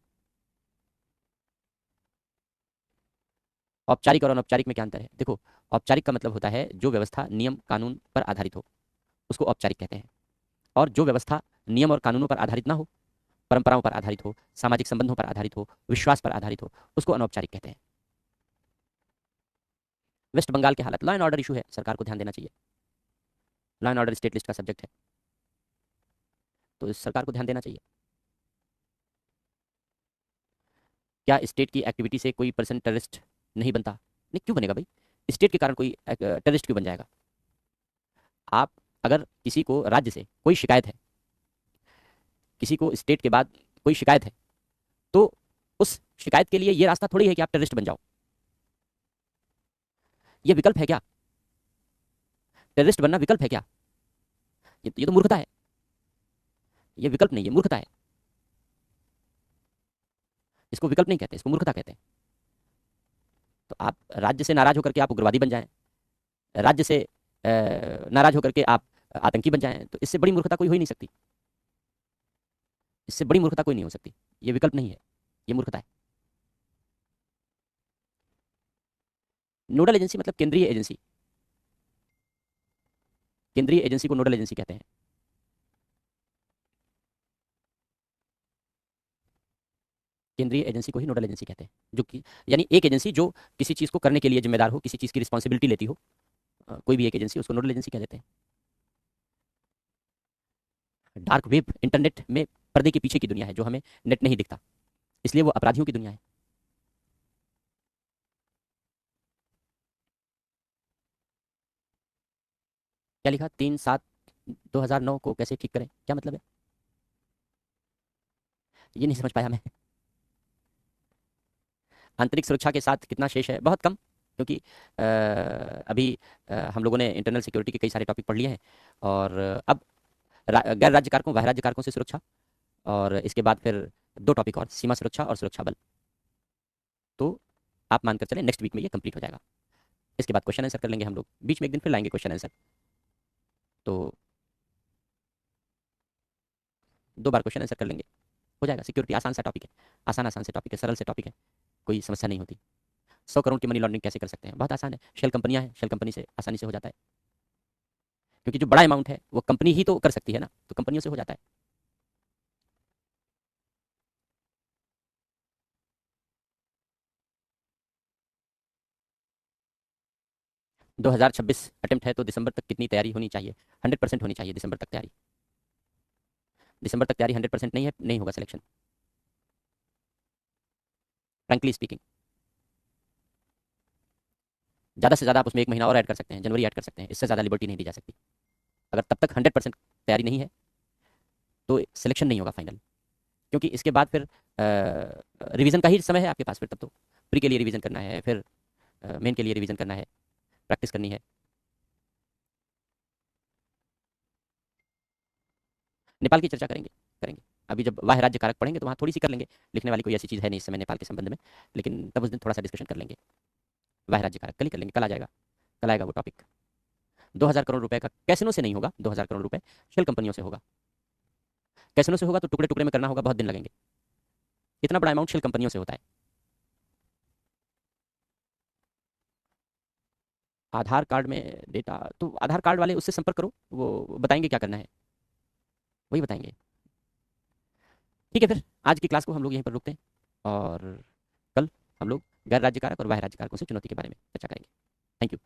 औपचारिक और अनौपचारिक में क्या अंतर है? देखो, औपचारिक का मतलब होता है जो व्यवस्था नियम कानून पर आधारित हो, उसको औपचारिक कहते हैं। और जो व्यवस्था नियम और कानूनों पर आधारित ना हो, परंपराओं पर आधारित हो, सामाजिक संबंधों पर आधारित हो, विश्वास पर आधारित हो, उसको अनौपचारिक कहते हैं। वेस्ट बंगाल के हालत, लॉ एंड ऑर्डर इशू है, सरकार को ध्यान देना चाहिए। Law and order state list का सब्जेक्ट है, तो इस सरकार को ध्यान देना चाहिए। क्या स्टेट की एक्टिविटी से कोई पर्सन टेररिस्ट नहीं बनता? नहीं, क्यों बनेगा भाई? स्टेट के कारण कोई टेररिस्ट क्यों बन जाएगा? आप, अगर किसी को राज्य से कोई शिकायत है, किसी को स्टेट के बाद कोई शिकायत है, तो उस शिकायत के लिए ये रास्ता थोड़ी है कि आप टेररिस्ट बन जाओ। ये विकल्प है क्या? टेररिस्ट बनना विकल्प है क्या? ये तो मूर्खता है। ये विकल्प नहीं है, मूर्खता है। इसको विकल्प नहीं कहते, इसको मूर्खता कहते हैं। तो आप राज्य से नाराज होकर के आप उग्रवादी बन जाएं, राज्य से नाराज होकर के आप आतंकी बन जाएं, तो इससे बड़ी मूर्खता कोई हो ही नहीं सकती। इससे बड़ी मूर्खता कोई नहीं हो सकती। ये विकल्प नहीं है, ये मूर्खता है। नोडल एजेंसी मतलब केंद्रीय एजेंसी, केंद्रीय एजेंसी को नोडल एजेंसी कहते हैं। केंद्रीय एजेंसी को ही नोडल एजेंसी कहते हैं, जो कि यानी एक एजेंसी जो किसी चीज़ को करने के लिए जिम्मेदार हो, किसी चीज़ की रिस्पॉन्सिबिलिटी लेती हो, कोई भी एक एजेंसी, उसको नोडल एजेंसी कह देते हैं। डार्क वेब इंटरनेट में पर्दे के पीछे की दुनिया है, जो हमें नेट नहीं दिखता, इसलिए वो अपराधियों की दुनिया है। क्या लिखा? 3/7/2009 को कैसे ठीक करें, क्या मतलब है? ये नहीं समझ पाया मैं। आंतरिक सुरक्षा के साथ कितना शेष है? बहुत कम, क्योंकि अभी हम लोगों ने इंटरनल सिक्योरिटी के कई सारे टॉपिक पढ़ लिए हैं, और अब गैर राज्य कारकों, बाह्य राज्य कारकों से सुरक्षा, और इसके बाद फिर 2 टॉपिक और, सीमा सुरक्षा और सुरक्षा बल। तो आप मानकर चलें नेक्स्ट वीक में ये कंप्लीट हो जाएगा। इसके बाद क्वेश्चन आंसर कर लेंगे हम लोग, बीच में एक दिन फिर लाएंगे क्वेश्चन आंसर। तो 2 बार क्वेश्चन आंसर कर लेंगे, हो जाएगा। सिक्योरिटी आसान सा टॉपिक है, आसान आसान से टॉपिक है, सरल से टॉपिक है, कोई समस्या नहीं होती। 100 करोड़ की मनी लॉन्ड्रिंग कैसे कर सकते हैं? बहुत आसान है, शेल कंपनियां हैं, शेल कंपनी से आसानी से हो जाता है, क्योंकि जो बड़ा अमाउंट है वो कंपनी ही तो कर सकती है ना, तो कंपनियों से हो जाता है। 2026 अटेम्प्ट है तो दिसंबर तक कितनी तैयारी होनी चाहिए? 100% होनी चाहिए दिसंबर तक तैयारी। दिसंबर तक तैयारी 100% नहीं है, नहीं होगा सिलेक्शन, फ्रैंकली स्पीकिंग। ज़्यादा से ज़्यादा आप उसमें एक महीना और ऐड कर सकते हैं, जनवरी ऐड कर सकते हैं, इससे ज़्यादा लिबर्टी नहीं दी जा सकती। अगर तब तक 100% तैयारी नहीं है तो सिलेक्शन नहीं होगा फाइनल, क्योंकि इसके बाद फिर रिवीजन का ही समय है आपके पास। फिर तब तो प्री के लिए रिवीजन करना है, फिर मेन के लिए रिवीजन करना है, प्रैक्टिस करनी है। नेपाल की चर्चा करेंगे, करेंगे। अभी जब वाह राज्य कारक पढ़ेंगे तो वहाँ थोड़ी सी कर लेंगे, लिखने वाली कोई ऐसी चीज़ है नहीं इस समय नेपाल के संबंध में, लेकिन तब उस दिन थोड़ा सा डिस्कशन कर लेंगे। वाह राज्य कारक कल ही कर लेंगे, कल आ जाएगा, कल आएगा वो टॉपिक। 2000 करोड़ रुपए का कैसिनो से नहीं होगा, 2000 करोड़ रुपए शेल कंपनियों से होगा। कैसिनो से होगा तो टुकड़े टुकड़े में करना होगा, बहुत दिन लगेंगे। इतना बड़ा अमाउंट शेल कंपनियों से होता है। आधार कार्ड में डेटा तो आधार कार्ड वाले उससे संपर्क करो, वो बताएंगे क्या करना है, वही बताएंगे। ठीक है, फिर आज की क्लास को हम लोग यहीं पर रुकते हैं, और कल हम लोग गैर राज्य कारक और वाह्य राज्य कारकों से चुनौती के बारे में चर्चा करेंगे। Thank you.